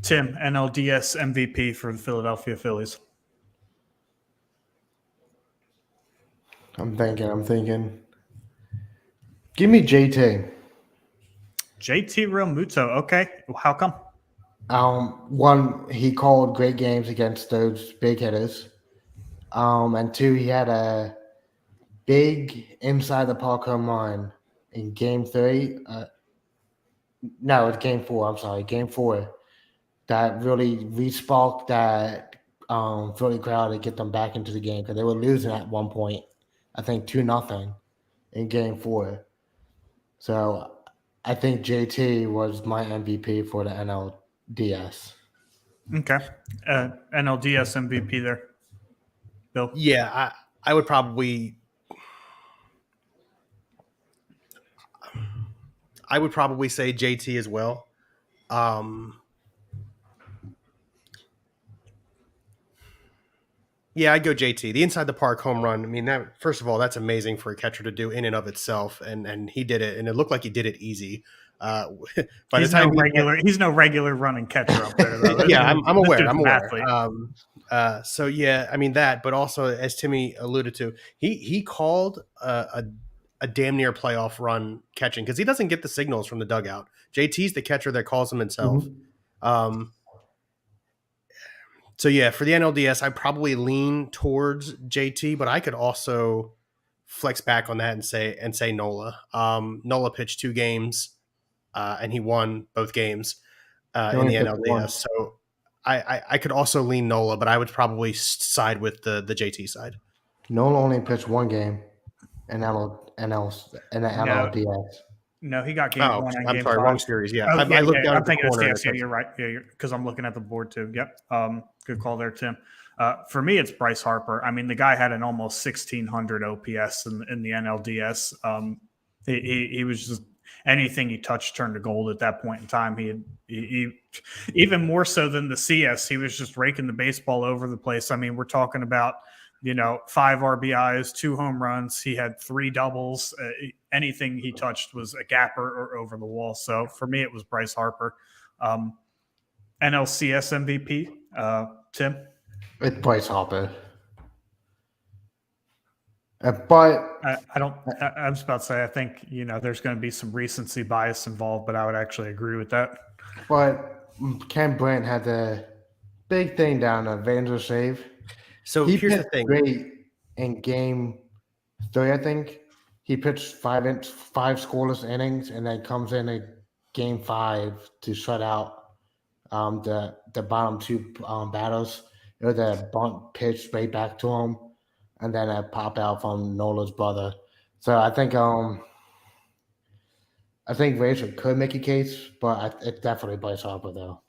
Tim, NLDS MVP for the Philadelphia Phillies. I'm thinking. Give me JT. JT Romuto. Okay. How come? One, he called great games against those big hitters. And 2, he had a big inside the park home run in game 3. No, it's game 4. I'm sorry, game 4. That really re-sparked that Philly crowd to get them back into the game because they were losing at one point, I think 2-0 in game 4. So I think JT was my MVP for the NLDS. Okay. NLDS MVP there. Bill? Yeah, I would probably say JT as well. Yeah, I'd go JT. The inside the park home run. I mean, that first of all, that's amazing for a catcher to do in and of itself, and he did it, and it looked like he did it easy. By He's the time he's no regular running catcher up there, though. Yeah, I'm aware. This dude's I'm an aware. athlete. So yeah, I mean that, but also as Timmy alluded to, he called a damn near playoff run catching because he doesn't get the signals from the dugout. JT's the catcher that calls him himself. Mhm. So yeah, for the NLDS, I probably lean towards JT, but I could also flex back on that and say Nola. Nola pitched 2 games, and he won both games He in only the pitched one. NLDS. So I could also lean Nola, but I would probably side with the JT side. Nola only pitched 1 game in the No, NLDS. no, he got game Oh, 1 and I'm game sorry, 5. wrong series. Yeah, Oh, I yeah, looked down I'm at the thinking of corner. CFC. You're right. Yeah, because I'm looking at the board too. Yep. Good call there, Tim. For me, it's Bryce Harper. I mean, the guy had an almost 1,600 OPS in the NLDS. He was just anything he touched turned to gold at that point in time. He even more so than the CS. He was just raking the baseball over the place. I mean, we're talking about 5 RBIs, 2 home runs. He had 3 doubles. Anything he touched was a gapper or over the wall. So for me, it was Bryce Harper. NLCS MVP, Tim? It's Bryce Harper. But I was about to say, I think, there's going to be some recency bias involved, but I would actually agree with that. Ken Brandt had the big thing down the Vander save. So He here's the pitched thing. great in game 3, I think. He pitched 5 scoreless innings and then comes in game 5 to shut out the bottom 2 batters. It was a bunt pitch straight back to him, and then a pop out from Nola's brother. So I think Razor could make a case, but it's definitely Bryce Harper though.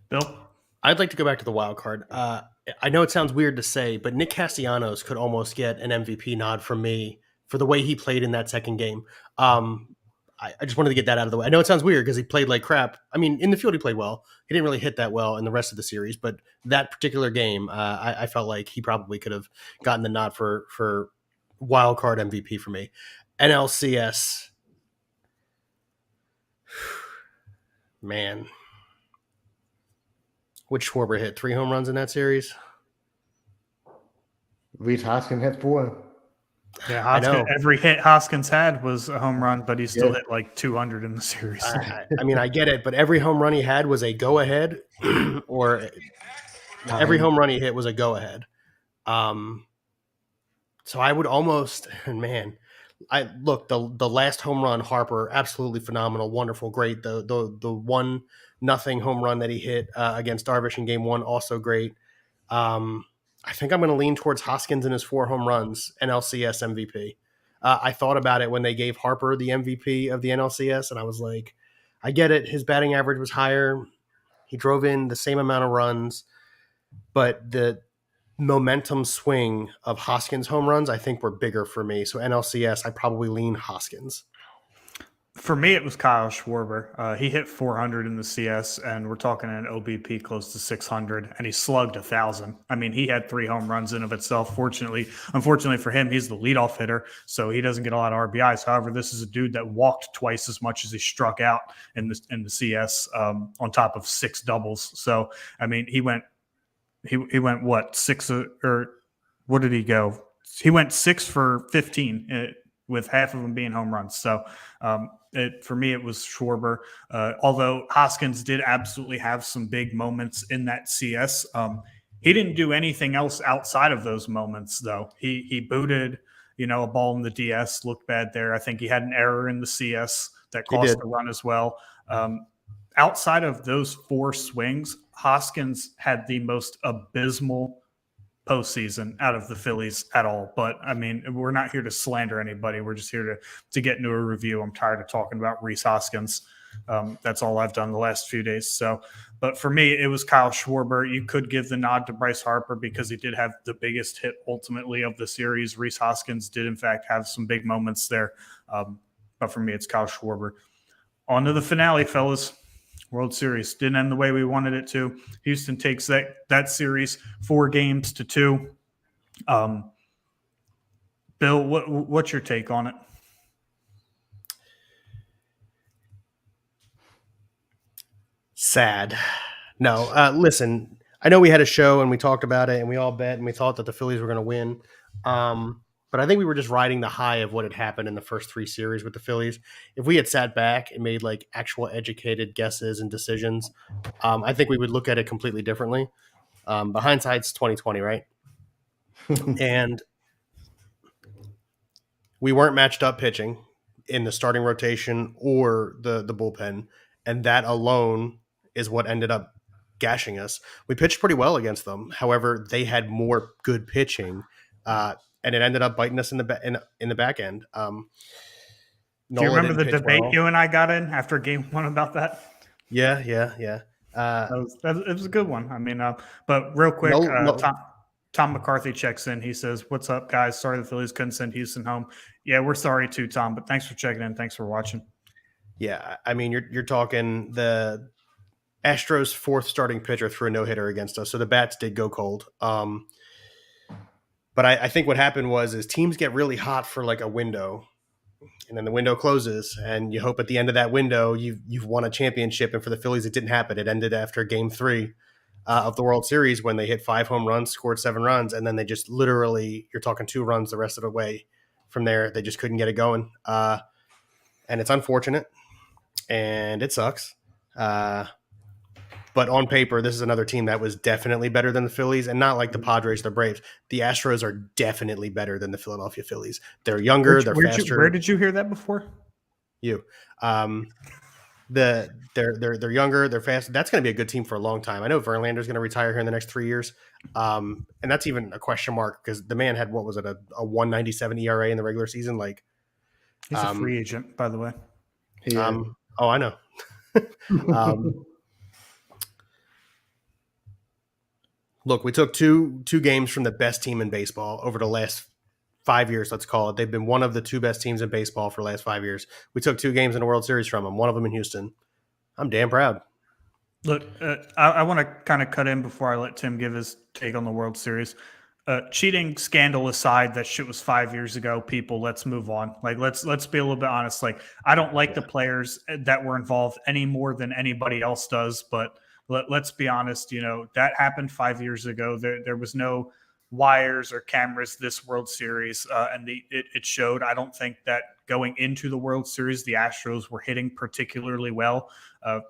Bill? I'd like to go back to the wild card. I know it sounds weird to say, but Nick Castellanos could almost get an MVP nod from me for the way he played in that second game. I just wanted to get that out of the way. I know it sounds weird because he played like crap. I mean, in the field he played well. He didn't really hit that well in the rest of the series, but that particular game, I felt like he probably could have gotten the nod for wild card MVP for me. NLCS, man. Which Schwarber hit 3 home runs in that series? Rhys Hoskins hit 4. Yeah, I know. every hit Hoskins had was a home run, but he still hit like 200 in the series. I mean, I get it, but every home run he had was a go-ahead, or every home run he hit was a go-ahead. So I would almost, man, the last home run, Harper, absolutely phenomenal, wonderful, great. The 1-0 home run that he hit against Darvish in game 1, also great. I think I'm going to lean towards Hoskins and his 4 home runs, NLCS MVP. I thought about it when they gave Harper the MVP of the NLCS, and I was like, I get it. His batting average was higher. He drove in the same amount of runs, but the momentum swing of Hoskins' home runs, I think, were bigger for me. So NLCS, I probably lean Hoskins. For me, it was Kyle Schwarber. He hit 400 in the CS, and we're talking an OBP close to 600, and he slugged 1,000. I mean, he had 3 home runs in of itself. Unfortunately for him, he's the leadoff hitter, so he doesn't get a lot of RBIs. However, this is a dude that walked twice as much as he struck out in the CS, on top of 6 doubles. So, I mean, he went what, 6 or what did he go? He went 6 for 15 with half of them being home runs. So for me, it was Schwarber. Although Hoskins did absolutely have some big moments in that CS. He didn't do anything else outside of those moments, though. He booted, a ball in the DS, looked bad there. I think he had an error in the CS that cost a run as well. Outside of those 4 swings, Hoskins had the most abysmal postseason out of the Phillies at all. But I mean, we're not here to slander anybody. We're just here to get into a review. I'm tired of talking about Rhys Hoskins. That's all I've done the last few days. So, but for me, it was Kyle Schwarber. You could give the nod to Bryce Harper because he did have the biggest hit ultimately of the series. Rhys Hoskins did in fact have some big moments there. But for me, it's Kyle Schwarber. On to the finale, fellas. World Series didn't end the way we wanted it to. Houston takes that series 4-2. Bill, what's your take on it? Sad. No, listen, I know we had a show and we talked about it and we all bet and we thought that the Phillies were going to win. But I think we were just riding the high of what had happened in the first 3 series with the Phillies. If we had sat back and made like actual educated guesses and decisions, I think we would look at it completely differently. But hindsight's 2020, right? And we weren't matched up pitching in the starting rotation or the bullpen, and that alone is what ended up gashing us. We pitched pretty well against them. However, they had more good pitching, and it ended up biting us in the back end. Do you remember the debate you and I got in after game 1 about that? Yeah. It was a good one. I mean, but real quick, Tom McCarthy checks in. He says, "What's up, guys? Sorry the Phillies couldn't send Houston home." Yeah, we're sorry too, Tom. But thanks for checking in. Thanks for watching. Yeah, I mean, you're talking the Astros' 4th starting pitcher threw a no-hitter against us, so the bats did go cold. But I think what happened is teams get really hot for like a window, and then the window closes, and you hope at the end of that window you've won a championship. And for the Phillies, it didn't happen. It ended after Game 3 of the World Series when they hit 5 home runs, scored 7 runs, and then they just literally, you're talking 2 runs the rest of the way from there. They just couldn't get it going, and it's unfortunate, and it sucks. But on paper, this is another team that was definitely better than the Phillies, and not like the Padres, the Braves. The Astros are definitely better than the Philadelphia Phillies. They're younger, they're faster. Where did you hear that before? You. They're younger, they're fast. That's going to be a good team for a long time. I know Verlander's going to retire here in the next 3 years, and that's even a question mark because the man had a 1.97 ERA in the regular season. Like, he's a free agent, by the way. Oh, I know. Look, we took two games from the best team in baseball over the last 5 years, let's call it. They've been one of the 2 best teams in baseball for the last 5 years. We took 2 games in the World Series from them, one of them in Houston. I'm damn proud. Look, I want to kind of cut in before I let Tim give his take on the World Series. Cheating scandal aside, that shit was 5 years ago. People, let's move on. Like, let's be a little bit honest. Like, I don't like the players that were involved any more than anybody else does, but let's be honest, that happened 5 years ago. There was no wires or cameras this World Series, and it showed. I don't think that going into the World Series, the Astros were hitting particularly well.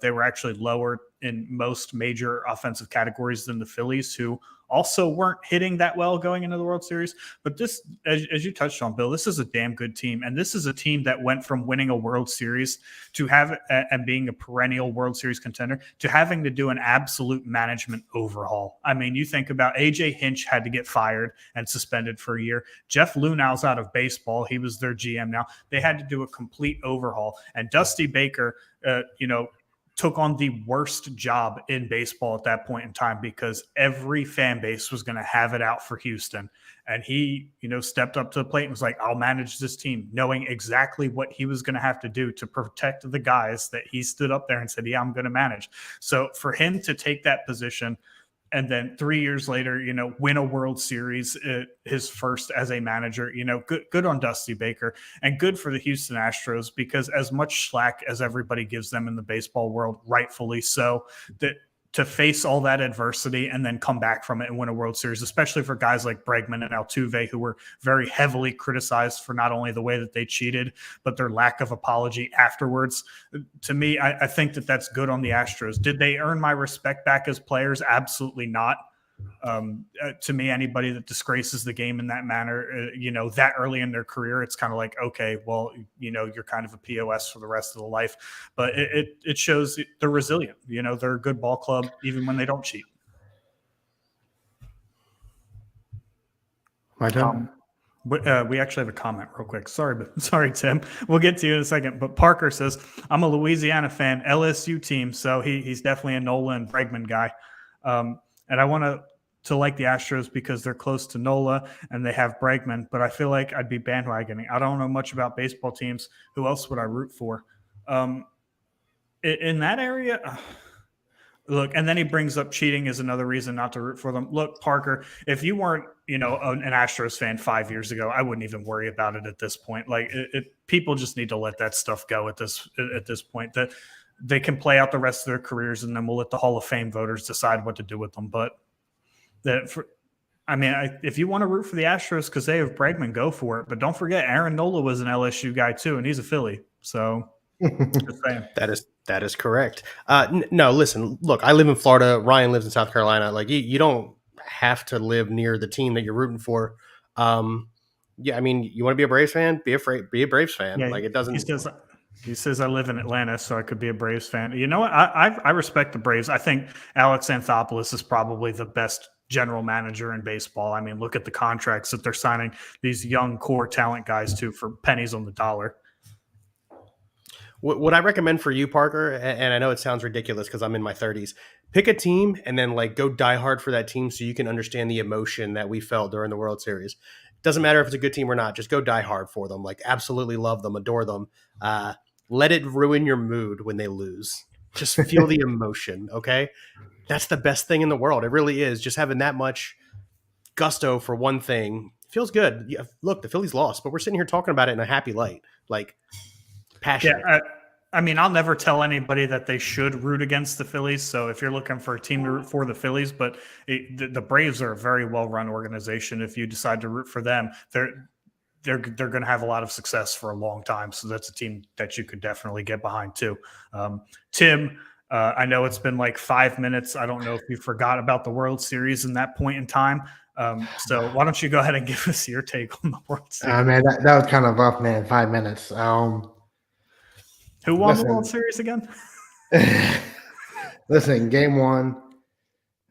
They were actually lower in most major offensive categories than the Phillies, who also weren't hitting that well going into the World Series. But this, as you touched on, Bill, this is a damn good team. And this is a team that went from winning a World Series to and being a perennial World Series contender to having to do an absolute management overhaul. I mean, you think about A.J. Hinch had to get fired and suspended for a year. Jeff Lunau's out of baseball. He was their GM now. They had to do a complete overhaul. And Dusty Baker, took on the worst job in baseball at that point in time because every fan base was going to have it out for Houston. And he, stepped up to the plate and was like, I'll manage this team, knowing exactly what he was going to have to do to protect the guys that he stood up there and said, yeah, I'm going to manage. So for him to take that position and then 3 years later, win a World Series, his first as a manager, good on Dusty Baker and good for the Houston Astros, because as much slack as everybody gives them in the baseball world, rightfully so, that to face all that adversity and then come back from it and win a World Series, especially for guys like Bregman and Altuve, who were very heavily criticized for not only the way that they cheated, but their lack of apology afterwards. To me, I think that that's good on the Astros. Did they earn my respect back as players? Absolutely not. To me, anybody that disgraces the game in that manner, that early in their career, it's kind of like, okay, well, you're kind of a POS for the rest of the life. But it shows they're resilient. They're a good ball club even when they don't cheat. My turn. We actually have a comment real quick. Sorry, Tim. We'll get to you in a second. But Parker says, I'm a Louisiana fan, LSU team. So he's definitely a Nola and Bregman guy. And I want to like the Astros because they're close to Nola and they have Bregman, but I feel like I'd be bandwagoning. I don't know much about baseball teams. Who else would I root for? In that area, look, and then he brings up cheating as another reason not to root for them. Look, Parker, if you weren't, an Astros fan 5 years ago, I wouldn't even worry about it at this point. Like, people just need to let that stuff go at this point. they can play out the rest of their careers, and then we'll let the Hall of Fame voters decide what to do with them. But if you want to root for the Astros because they have Bregman, go for it. But don't forget, Aaron Nola was an LSU guy too, and he's a Philly. So just saying. That is correct. No, listen, look, I live in Florida. Ryan lives in South Carolina. Like you don't have to live near the team that you're rooting for. Yeah, I mean, you want to be a Braves fan? Be a Braves fan. Yeah, like it doesn't. He says I live in Atlanta, so I could be a Braves fan. You know what? I respect the Braves. I think Alex Anthopoulos is probably the best general manager in baseball. I mean, look at the contracts that they're signing these young core talent guys to for pennies on the dollar. What I recommend for you, Parker, and I know it sounds ridiculous because I'm in my 30s, pick a team and then like go die hard for that team so you can understand the emotion that we felt during the World Series. Doesn't matter if it's a good team or not. Just go die hard for them. Like absolutely love them, adore them. Let it ruin your mood when they lose. Just feel the emotion, okay? That's the best thing in the world. It really is. Just having that much gusto for one thing feels good. Yeah, look, the Phillies lost, but we're sitting here talking about it in a happy light. Like passionate. Yeah, I'll never tell anybody that they should root against the Phillies. So if you're looking for a team to root for, the Phillies, but the Braves are a very well-run organization. If you decide to root for them, they're going to have a lot of success for a long time. So that's a team that you could definitely get behind too. Tim, I know it's been like 5 minutes. I don't know if you forgot about the World Series in that point in time. So why don't you go ahead and give us your take on the World Series? Man, that was kind of rough, man. 5 minutes. Who won the World Series again? Listen, game one,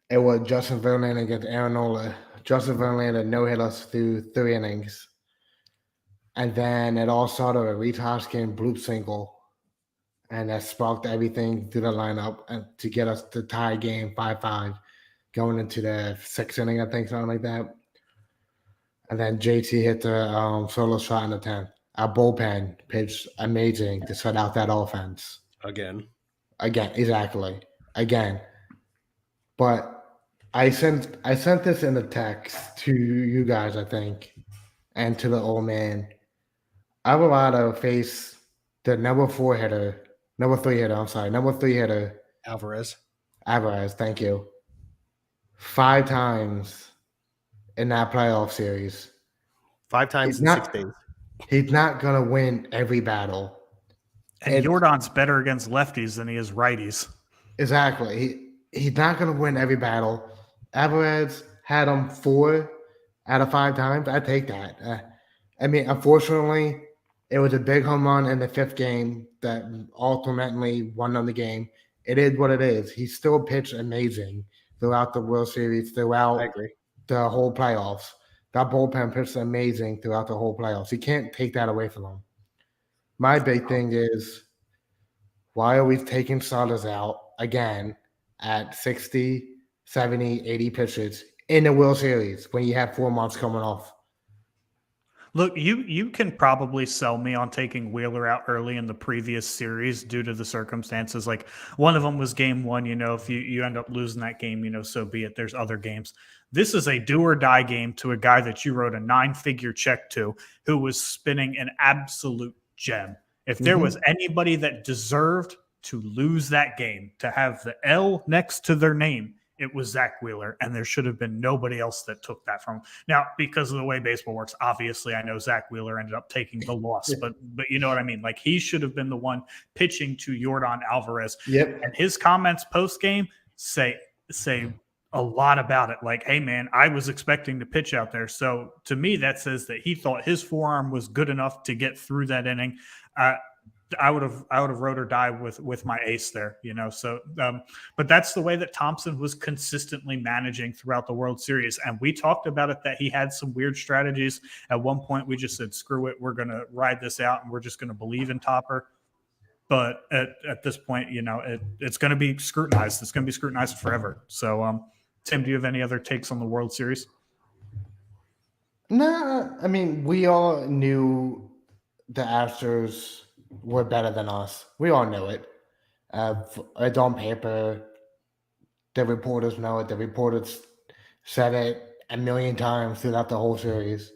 it was Justin Verlander against Aaron Nola. Justin Verlander no-hit us through 3 innings. And then it all started with a Reed Hoskins bloop single. And that sparked everything through the lineup and to get us to tie game 5-5 going into the 6th inning, I think, something like that. And then JT hit the solo shot in the 10th. Our bullpen pitched amazing to shut out that offense. Again, exactly. Again. But I sent this in the text to you guys, I think, and to the old man. Alvarado faced the number 3 hitter, Alvarez, thank you. 5 times in that playoff series. 5 times in 6 days. He's not going to win every battle. And Jordan's better against lefties than he is righties. Exactly. He's not going to win every battle. Alvarez had him 4 out of 5 times. I take that. Unfortunately, it was a big home run in the 5th game that ultimately won them the game. It is what it is. He still pitched amazing throughout the World Series, throughout the whole playoffs. That bullpen pitched amazing throughout the whole playoffs. You can't take that away from him. My big thing is, why are we taking starters out again at 60, 70, 80 pitches in the World Series when you have 4 months coming off? Look, you can probably sell me on taking Wheeler out early in the previous series due to the circumstances. Like one of them was game 1, if you end up losing that game, so be it. There's other games. This is a do or die game to a guy that you wrote a 9-figure check to who was spinning an absolute gem. If there was anybody that deserved to lose that game, to have the L next to their name, it was Zach Wheeler, and there should have been nobody else that took that from him. Now, because of the way baseball works, obviously I know Zach Wheeler ended up taking the loss, but you know what I mean? Like he should have been the one pitching to Yordan Alvarez. Yep. And his comments post-game say a lot about it. Like, hey, man, I was expecting to pitch out there. So to me, that says that he thought his forearm was good enough to get through that inning. I would have rode or die with my ace there, So, but that's the way that Thompson was consistently managing throughout the World Series, and we talked about it that he had some weird strategies. At one point, we just said, "Screw it, we're going to ride this out, and we're just going to believe in Topper." But at this point, it's going to be scrutinized. It's going to be scrutinized forever. So, Tim, do you have any other takes on the World Series? No, we all knew the Astros were better than us. We all knew it. It's on paper. The reporters know it. The reporters said it a million times throughout the whole series.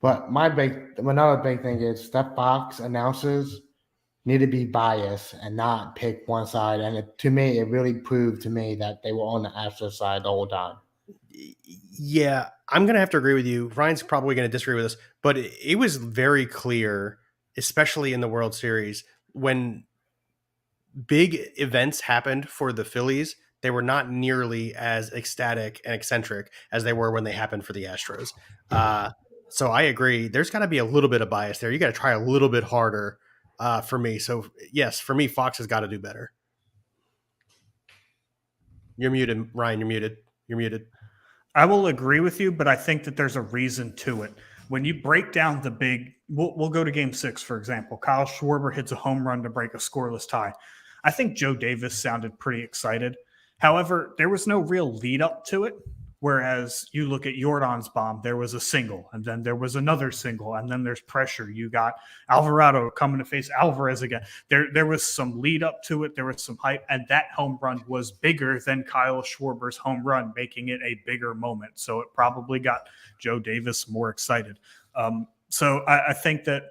But another big thing is that Fox announcers need to be biased and not pick one side. And to me, it really proved to me that they were on the Astros side the whole time. Yeah, I'm going to have to agree with you. Ryan's probably going to disagree with us, but it was very clear, especially in the World Series, when big events happened for the Phillies, they were not nearly as ecstatic and eccentric as they were when they happened for the Astros. So I agree. There's got to be a little bit of bias there. You got to try a little bit harder for me. So yes, for me, Fox has got to do better. You're muted, Ryan. You're muted. You're muted. I will agree with you, but I think that there's a reason to it. When you break down the big, we'll go to Game 6, for example. Kyle Schwarber hits a home run to break a scoreless tie. I think Joe Davis sounded pretty excited. However, there was no real lead up to it. Whereas you look at Jordan's bomb, there was a single, and then there was another single, and then there's pressure. You got Alvarado coming to face Alvarez again. There was some lead up to it. There was some hype, and that home run was bigger than Kyle Schwarber's home run, making it a bigger moment. So it probably got Joe Davis more excited. So I think that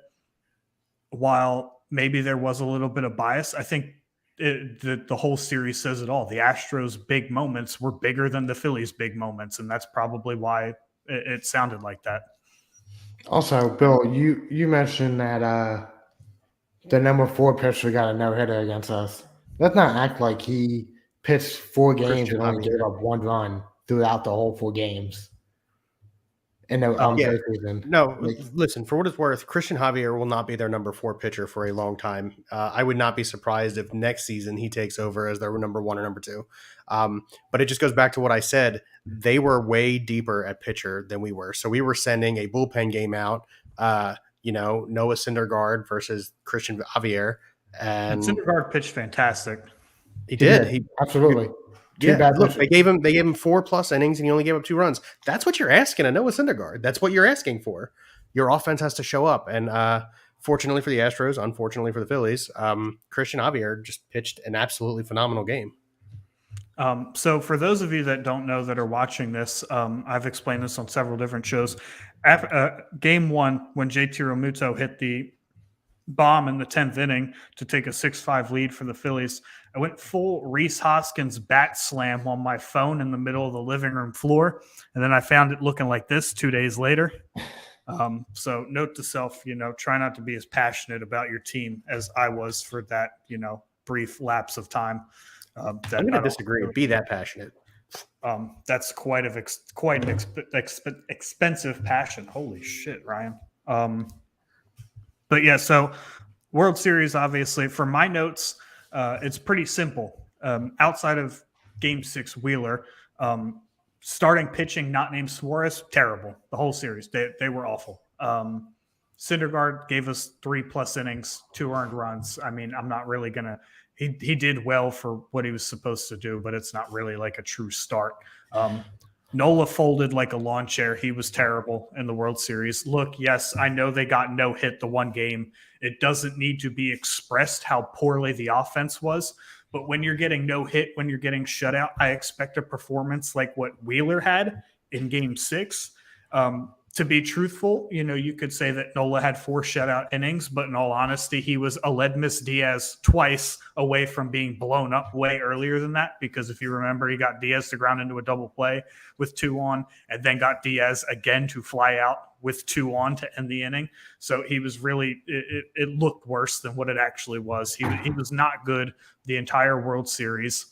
while maybe there was a little bit of bias, I think the whole series says it all. The Astros' big moments were bigger than the Phillies' big moments, and that's probably why it sounded like that. Also, Bill, you mentioned that the number 4 pitcher got a no-hitter against us. Let's not act like he pitched 4 games and only gave up 1 run throughout the whole 4 games. In the season. No, listen, for what it's worth, Christian Javier will not be their number 4 pitcher for a long time. I would not be surprised if next season he takes over as their number 1 or number 2. But it just goes back to what I said. They were way deeper at pitcher than we were. So we were sending a bullpen game out, Noah Syndergaard versus Christian Javier. And Syndergaard pitched fantastic. He did. Absolutely. Look, they gave him 4+ innings and he only gave up 2 runs. That's what you're asking of Noah Syndergaard. That's what you're asking for. Your offense has to show up. And fortunately for the Astros, unfortunately for the Phillies, Christian Javier just pitched an absolutely phenomenal game. So for those of you that don't know that are watching this, I've explained this on several different shows. Game 1, when JT Romuto hit the bomb in the 10th inning to take a 6-5 lead for the Phillies, I went full Rhys Hoskins bat slam on my phone in the middle of the living room floor, and then I found it looking like this 2 days later. So note to self, try not to be as passionate about your team as I was for that, brief lapse of time. I'm going to disagree. Be that passionate. That's quite an expensive passion. Holy shit, Ryan. But yeah, so World Series, obviously, for my notes, it's pretty simple. Outside of Game 6 Wheeler, starting pitching not named Suarez, terrible. The whole series, they were awful. Syndergaard gave us 3+ innings, 2 earned runs. I mean, I'm not really going to – he did well for what he was supposed to do, but it's not really like a true start. Nola folded like a lawn chair. He was terrible in the World Series. Look, yes, I know they got no hit the one game. It doesn't need to be expressed how poorly the offense was. But when you're getting no hit, when you're getting shut out, I expect a performance like what Wheeler had in Game 6. To be truthful, you could say that Nola had 4 shutout innings, but in all honesty, he was Aledmys Diaz twice away from being blown up way earlier than that. Because if you remember, he got Diaz to ground into a double play with 2 on, and then got Diaz again to fly out with 2 on to end the inning. So he was really, it looked worse than what it actually was. He was not good the entire World Series.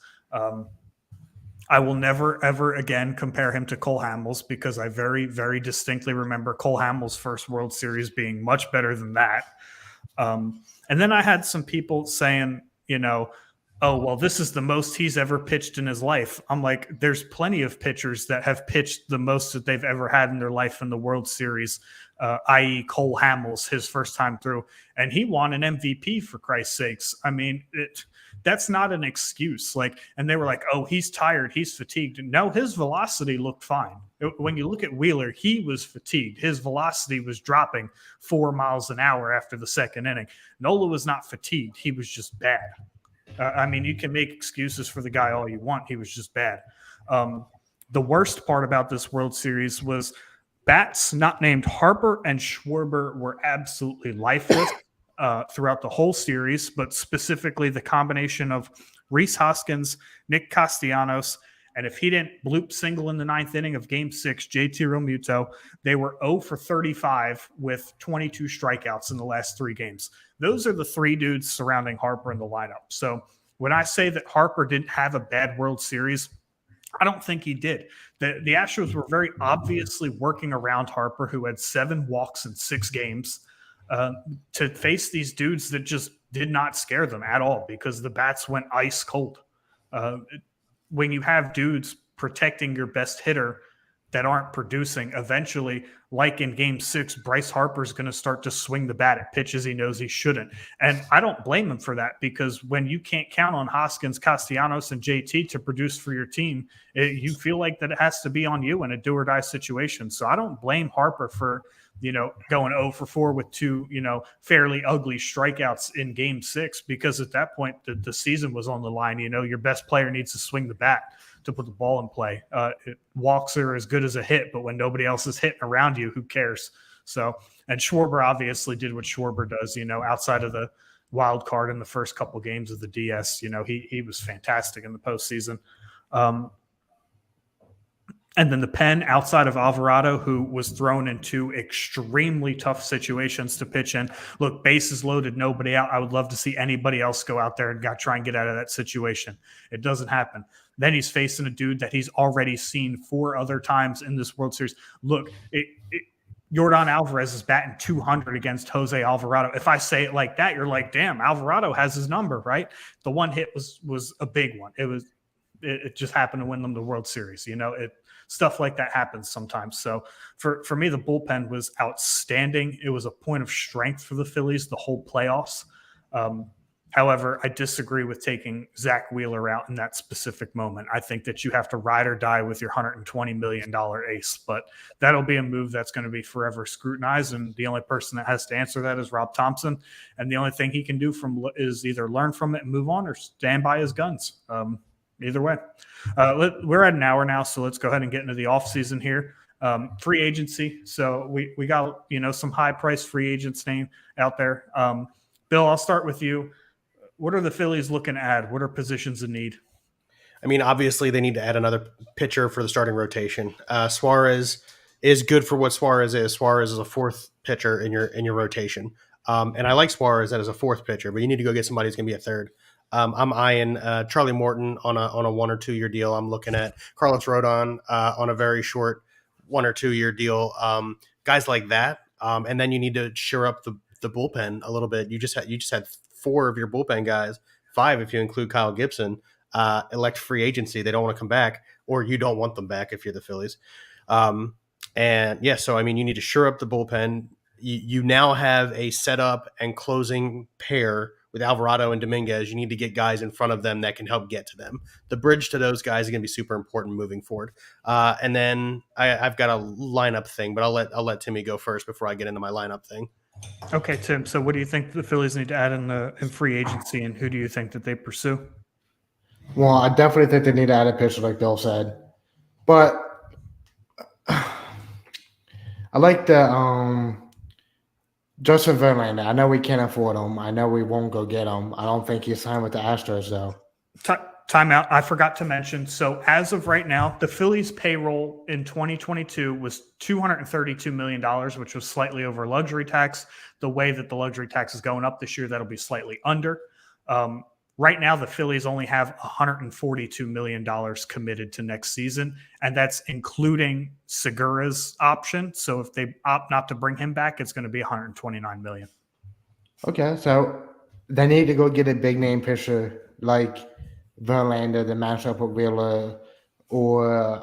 I will never, ever again compare him to Cole Hamels because I very, very distinctly remember Cole Hamels' first World Series being much better than that. And then I had some people saying, oh, well, this is the most he's ever pitched in his life. I'm like, there's plenty of pitchers that have pitched the most that they've ever had in their life in the World Series, i.e. Cole Hamels, his first time through. And he won an MVP, for Christ's sakes. I mean, that's not an excuse. And they were like, oh, he's tired, he's fatigued. No, his velocity looked fine. When you look at Wheeler, he was fatigued. His velocity was dropping 4 miles an hour after the 2nd inning. Nola was not fatigued. He was just bad. You can make excuses for the guy all you want. He was just bad. The worst part about this World Series was bats not named Harper and Schwarber were absolutely lifeless. throughout the whole series, but specifically the combination of Rhys Hoskins, Nick Castellanos, and if he didn't bloop single in the ninth inning of Game 6, JT Romuto, they were 0 for 35 with 22 strikeouts in the last 3 games. Those are the 3 dudes surrounding Harper in the lineup. So when I say that Harper didn't have a bad World Series, I don't think he did. The Astros were very obviously working around Harper, who had 7 walks in 6 games, to face these dudes that just did not scare them at all because the bats went ice cold. When you have dudes protecting your best hitter that aren't producing, eventually, like in Game 6, Bryce Harper is going to start to swing the bat at pitches he knows he shouldn't. And I don't blame him for that because when you can't count on Hoskins, Castellanos, and JT to produce for your team, you feel like that it has to be on you in a do-or-die situation. So I don't blame Harper for going 0 for 4 with 2, fairly ugly strikeouts in Game 6, because at that point the season was on the line. Your best player needs to swing the bat to put the ball in play. Walks are as good as a hit, but when nobody else is hitting around you, who cares? So, and Schwarber obviously did what Schwarber does, outside of the wild card in the first couple games of the DS, he was fantastic in the postseason. And then the pen outside of Alvarado, who was thrown into extremely tough situations to pitch in. Look, bases loaded, nobody out. I would love to see anybody else go out there and try and get out of that situation. It doesn't happen. Then he's facing a dude that he's already seen 4 other times in this World Series. Look, Yordan Alvarez is batting 200 against Jose Alvarado. If I say it like that, you're like, damn, Alvarado has his number, right? The one hit was a big one. It just happened to win them the World Series. Stuff like that happens sometimes. So for me, the bullpen was outstanding. It was a point of strength for the Phillies the whole playoffs. However, I disagree with taking Zach Wheeler out in that specific moment. I think that you have to ride or die with your $120 million ace, but that'll be a move that's going to be forever scrutinized. And the only person that has to answer that is Rob Thompson. And the only thing he can do is either learn from it and move on or stand by his guns. Either way, we're at an hour now, so let's go ahead and get into the offseason here. Free agency. So we got some high price free agents name out there. Bill, I'll start with you. What are the Phillies looking to add? What are positions in need? I mean, obviously they need to add another pitcher for the starting rotation. Suarez is good for what Suarez is. Suarez is a 4th pitcher in your rotation, and I like Suarez as a 4th pitcher, but you need to go get somebody who's going to be a 3rd. I'm eyeing Charlie Morton on a 1 or 2 year deal. I'm looking at Carlos Rodon on a very short 1 or 2 year deal. Guys like that, and then you need to shore up the bullpen a little bit. You just had 4 of your bullpen guys, 5 if you include Kyle Gibson, elect free agency. They don't want to come back, or you don't want them back if you're the Phillies. So I mean, you need to shore up the bullpen. You now have a setup and closing pair with Alvarado and Dominguez. You need to get guys in front of them that can help get to them. The bridge to those guys is going to be super important moving forward. And then I've got a lineup thing, but I'll let Timmy go first before I get into my lineup thing. Okay, Tim. So what do you think the Phillies need to add in free agency, and who do you think that they pursue? Well, I definitely think they need to add a pitcher, like Bill said. But I like the Justin Verlander. I know we can't afford him. I know we won't go get him. I don't think he's signed with the Astros, though. Timeout. I forgot to mention. So as of right now, the Phillies payroll in 2022 was $232 million, which was slightly over luxury tax. The way that the luxury tax is going up this year, that'll be slightly under. Right now, the Phillies only have $142 million committed to next season, and that's including Segura's option. So if they opt not to bring him back, it's going to be $129 million. Okay, so they need to go get a big name pitcher like Verlander to match up with Wheeler, or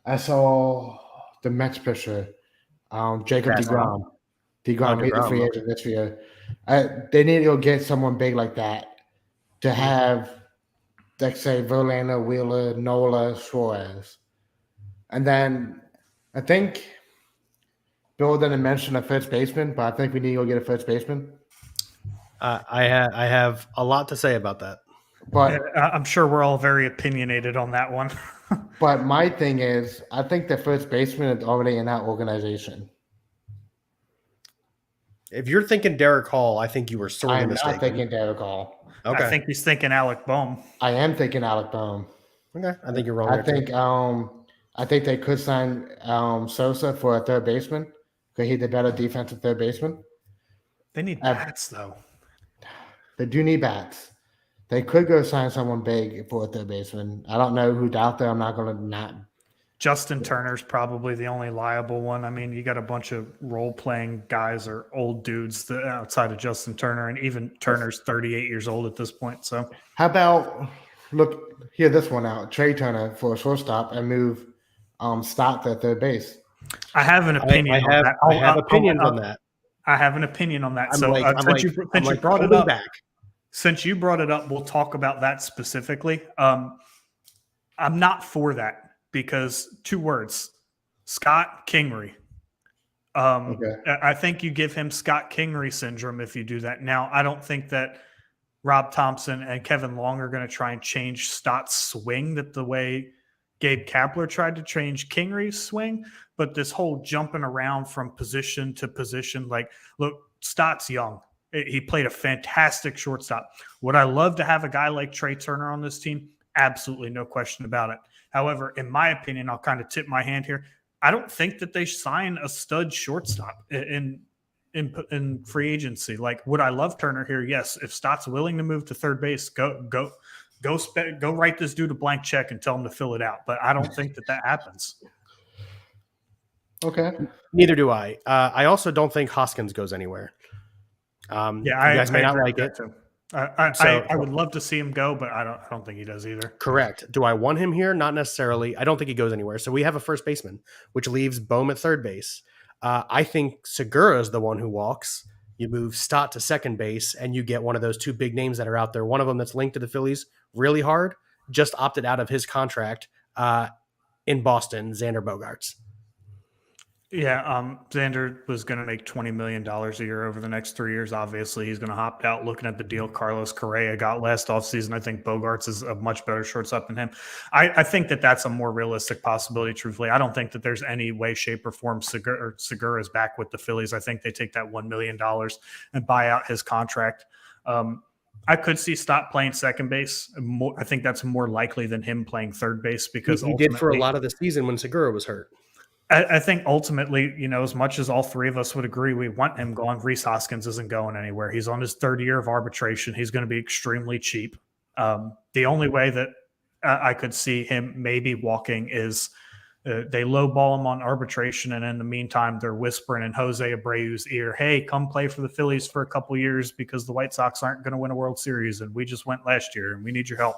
I saw the Mets pitcher, Jacob DeGrom. DeGrom made the free agent this year. They need to go get someone big like that to have, like, say, Verlander, Wheeler, Nola, Suarez. And then I think Bill didn't mention a first baseman, but I think we need to go get a first baseman. I have a lot to say about that. But I'm sure we're all very opinionated on that one. But my thing is, I think the first baseman is already in that organization. If you're thinking Derek Hall, I think you were sorely I'm mistaken. not thinking Derek Hall. Okay. I think he's thinking Alec Boehm. I am thinking Alec Boehm. Okay. I think you're wrong. I there, too. think I think they could sign Sosa for a third baseman because he's the better defensive third baseman. They need bats, though. They do need bats. They could go sign someone big for a third baseman. I don't know who's out there. I'm not going to not. Justin Turner's probably the only liable one. I mean, you got a bunch of role-playing guys or old dudes outside of Justin Turner, and even Turner's 38 years old at this point. So How about hear this one out? Trey Turner for a shortstop and move Stott to third base. I have an opinion on that. I have opinions on that. I have an opinion on that. Since you brought it up, we'll talk about that specifically. I'm not for that because 2 words, Scott Kingery. Okay. I think you give him Scott Kingery syndrome if you do that. Now, I don't think that Rob Thompson and Kevin Long are going to try and change Stott's swing the way Gabe Kapler tried to change Kingery's swing, but this whole jumping around from position to position, like, look, Stott's young. He played a fantastic shortstop. Would I love to have a guy like Trey Turner on this team? Absolutely, no question about it. However, in my opinion, I'll kind of tip my hand here. I don't think that they sign a stud shortstop in free agency. Like, would I love Turner here? Yes. If Stott's willing to move to third base, go write this dude a blank check and tell him to fill it out. But I don't think that happens. Okay. Neither do I. I also don't think Hoskins goes anywhere. You guys may not like it. Too. I would love to see him go, but I don't think he does either. Correct. Do I want him here? Not necessarily. I don't think he goes anywhere. So we have a first baseman, which leaves Boehm at third base. I think Segura is the one who walks. You move Stott to second base, and you get one of those 2 big names that are out there. One of them that's linked to the Phillies really hard, just opted out of his contract in Boston, Xander Bogaerts. Yeah, Xander was going to make $20 million a year over the next 3 years. Obviously, he's going to opt out. Looking at the deal Carlos Correa got last offseason, I think Bogaerts is a much better shortstop than him. I think that's a more realistic possibility, truthfully. I don't think that there's any way, shape, or form Segura is back with the Phillies. I think they take that $1 million and buy out his contract. I could see Stott playing second base. I think that's more likely than him playing third base because he did for a lot of the season when Segura was hurt. I think ultimately, as much as all 3 of us would agree we want him gone, Rhys Hoskins isn't going anywhere. He's on his 3rd year of arbitration. He's going to be extremely cheap. The only way that I could see him maybe walking is they lowball him on arbitration, and in the meantime, they're whispering in Jose Abreu's ear, hey, come play for the Phillies for a couple years because the White Sox aren't going to win a World Series, and we just went last year, and we need your help.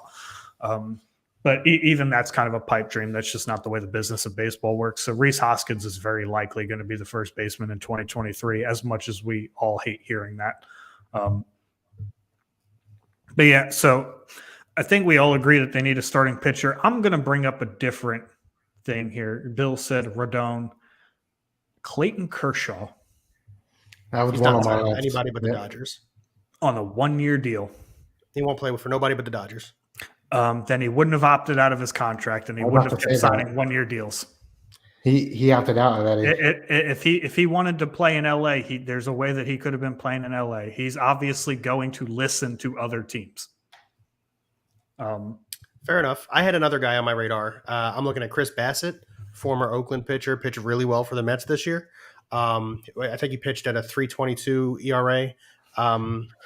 But even that's kind of a pipe dream. That's just not the way the business of baseball works. So Rhys Hoskins is very likely going to be the first baseman in 2023, as much as we all hate hearing that. But yeah, so I think we all agree that they need a starting pitcher. I'm going to bring up a different thing here. Bill said Rodon, Clayton Kershaw. That was He's one not of my signing anybody but the Dodgers. On a 1-year deal. He won't play for nobody but the Dodgers. Then he wouldn't have opted out of his contract, and he wouldn't have kept signing 1-year deals. He opted out already. If he wanted to play in LA, there's a way that he could have been playing in LA. He's obviously going to listen to other teams. Fair enough. I had another guy on my radar. I'm looking at Chris Bassett, former Oakland pitcher, pitched really well for the Mets this year. I think he pitched at a 3.22 ERA.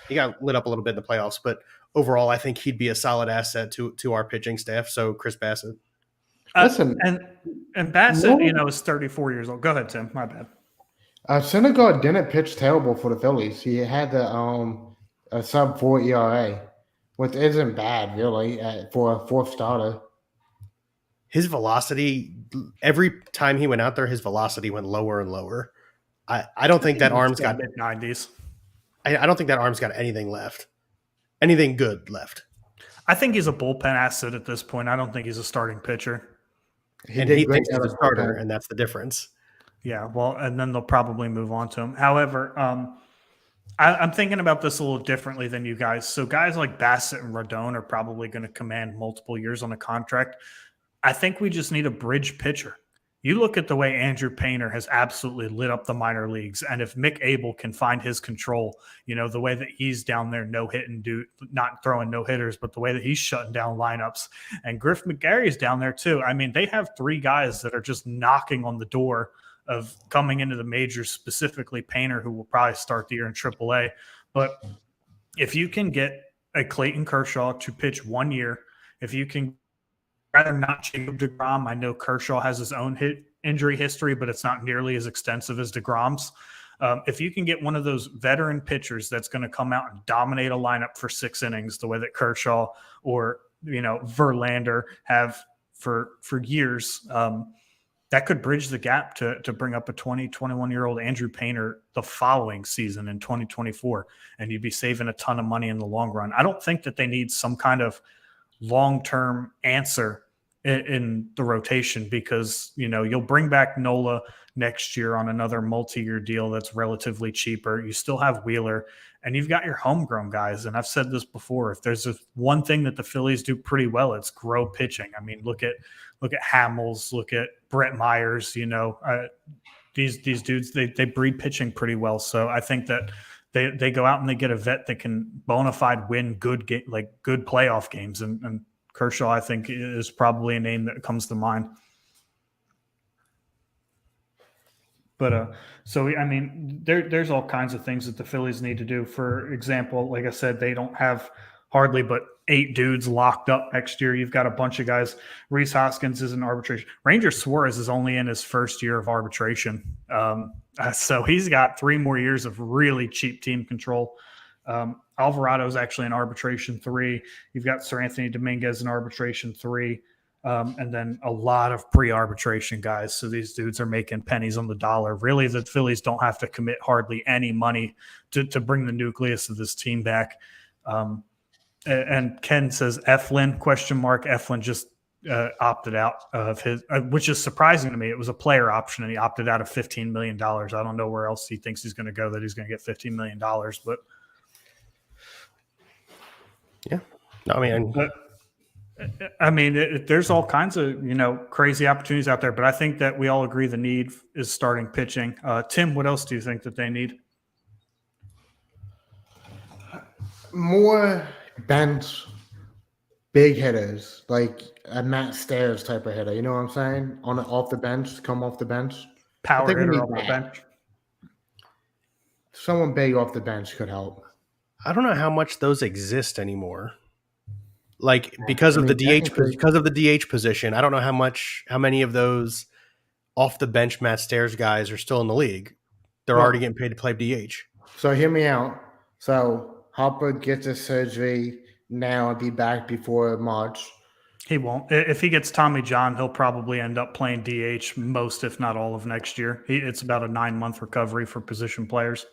He got lit up a little bit in the playoffs, but overall, I think he'd be a solid asset to our pitching staff. So Chris Bassett. Listen, and Bassett, is 34 years old. Go ahead, Tim. My bad. Syndergaard didn't pitch terrible for the Phillies. He had a sub-4 ERA, which isn't bad really for a 4th starter. His velocity, every time he went out there, his velocity went lower and lower. I don't think that arm's got mid-90s. I don't think that arm's got anything left, anything good left. I think he's a bullpen asset at this point. I don't think he's a starting pitcher. He thinks he's a starter, and that's the difference. Yeah, well, and then they'll probably move on to him. However, I'm thinking about this a little differently than you guys. So guys like Bassett and Rodon are probably going to command multiple years on a contract. I think we just need a bridge pitcher. you look at the way Andrew Painter has absolutely lit up the minor leagues, and if Mick Abel can find his control, the way that he's down there not throwing no hitters, but the way that he's shutting down lineups, and Griff McGarry's down there too. I mean, they have three guys that are just knocking on the door of coming into the majors, specifically Painter, who will probably start the year in AAA. But if you can get a Clayton Kershaw to pitch 1 year, if you can rather not Jacob deGrom. I know Kershaw has his own injury history, but it's not nearly as extensive as deGrom's. If you can get one of those veteran pitchers that's going to come out and dominate a lineup for 6 innings, the way that Kershaw or Verlander have for years, that could bridge the gap to bring up a 21-year-old Andrew Painter the following season in 2024, and you'd be saving a ton of money in the long run. I don't think that they need some kind of long-term answer in the rotation, because you'll bring back Nola next year on another multi-year deal that's relatively cheaper. You still have Wheeler, and you've got your homegrown guys. And I've said this before, if there's one thing that the Phillies do pretty well, it's grow pitching. I mean, look at Hamels, look at Brett Myers. These dudes, they breed pitching pretty well. So I think that they go out and they get a vet that can bona fide win good playoff games. And Kershaw, I think, is probably a name that comes to mind. But there's all kinds of things that the Phillies need to do. For example, like I said, they don't have hardly but 8 dudes locked up next year. You've got a bunch of guys. Rhys Hoskins is in arbitration. Ranger Suarez is only in his first year of arbitration. So he's got 3 more years of really cheap team control. Alvarado is actually in arbitration 3. You've got Sir Anthony Dominguez in arbitration 3. And then a lot of pre-arbitration guys. So these dudes are making pennies on the dollar. Really, the Phillies don't have to commit hardly any money to bring the nucleus of this team back. And Ken says Eflin, ? Eflin just opted out of his, which is surprising to me. It was a player option, and he opted out of $15 million. I don't know where else he thinks he's going to go that he's going to get $15 million. But yeah, no, there's all kinds of crazy opportunities out there. But I think that we all agree the need is starting pitching. Tim, what else do you think that they need? More bench big hitters, like a Matt Stairs type of hitter. You know what I'm saying? Off the bench, come off the bench. Power hitter off the bench. Someone big off the bench could help. I don't know how much those exist anymore. Like because of the DH position, I don't know how many of those off the bench Matt Stairs guys are still in the league. They're already getting paid to play DH. So hear me out. So Harper gets his surgery now and be back before March. He won't. If he gets Tommy John, he'll probably end up playing DH most, if not all, of next year. It's about a 9-month recovery for position players.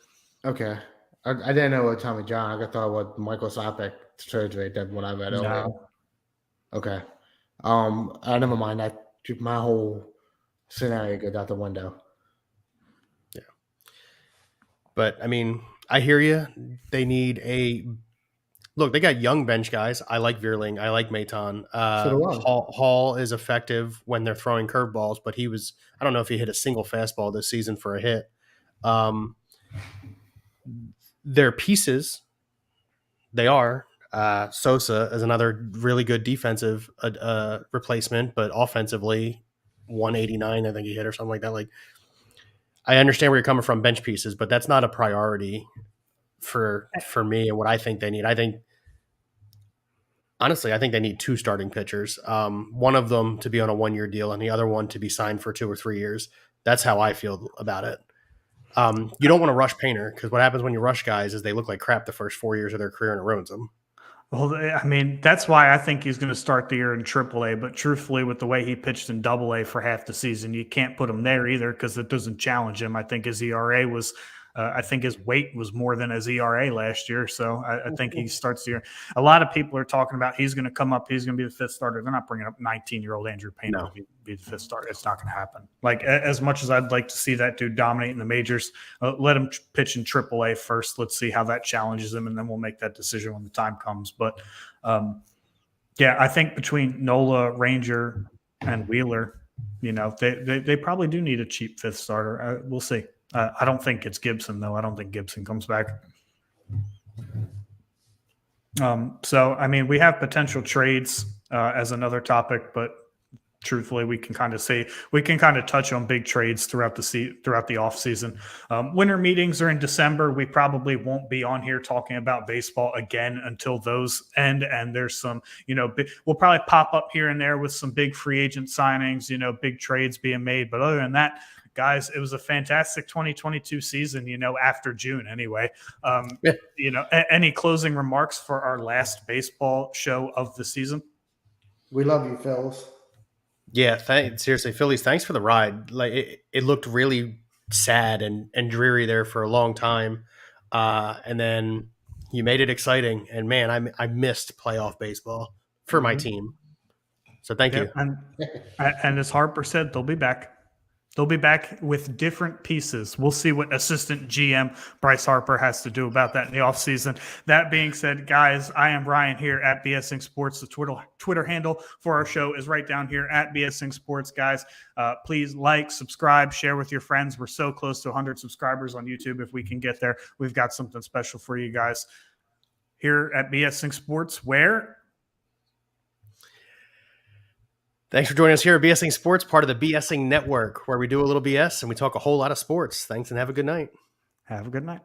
Okay. I didn't know what Tommy John. I thought what Michael Sopek surgery. That's what I read earlier. No. Okay. Never mind. My whole scenario goes out the window. Yeah. But I hear you. They need look. They got young bench guys. I like Veerling. I like Maton. Hall is effective when they're throwing curveballs, but I don't know if he hit a single fastball this season for a hit. Their pieces, they are. Sosa is another really good defensive replacement, but offensively, 189, I think he hit or something like that. Like, I understand where you're coming from, bench pieces, but that's not a priority for me and what I think they need. Honestly, I think they need 2 starting pitchers. One of them to be on a 1-year deal and the other one to be signed for 2 or 3 years. That's how I feel about it. You don't want to rush Painter, because what happens when you rush guys is they look like crap the first 4 years of their career and it ruins them. Well, that's why I think he's going to start the year in AAA. But truthfully, with the way he pitched in AA for half the season, you can't put him there either, because it doesn't challenge him. I think his ERA was I think his weight was more than his ERA last year. So I think he starts the year. A lot of people are talking about he's going to come up. He's going to be the 5th starter. They're not bringing up 19-year-old Andrew Painter to be the 5th starter. It's not going to happen. Like, as much as I'd like to see that dude dominate in the majors, let him pitch in AAA first. Let's see how that challenges him, and then we'll make that decision when the time comes. But, I think between Nola, Ranger, and Wheeler, They probably do need a cheap fifth starter. We'll see. I don't think it's Gibson, though. I don't think Gibson comes back. So, I mean, we have potential trades as another topic, but truthfully, we can kind of touch on big trades throughout the off season. Winter meetings are in December. We probably won't be on here talking about baseball again until those end. And there's some, we'll probably pop up here and there with some big free agent signings, big trades being made. But other than that, guys, it was a fantastic 2022 season, after June anyway. Any closing remarks for our last baseball show of the season? We love you, Phils. Yeah, seriously, Phillies, thanks for the ride. Like it looked really sad and dreary there for a long time. And then you made it exciting. And man, I missed playoff baseball for my team. So thank you. And as Harper said, they'll be back. They'll be back with different pieces. We'll see what assistant GM Bryce Harper has to do about that in the offseason. That being said, guys, I am Ryan here at BSing Sports. The Twitter handle for our show is right down here at BSing Sports, guys. Please like, subscribe, share with your friends. We're so close to 100 subscribers on YouTube. If we can get there, we've got something special for you guys here at BSing Sports, where... Thanks for joining us here at BSing Sports, part of the BSing Network, where we do a little BS and we talk a whole lot of sports. Thanks and have a good night. Have a good night.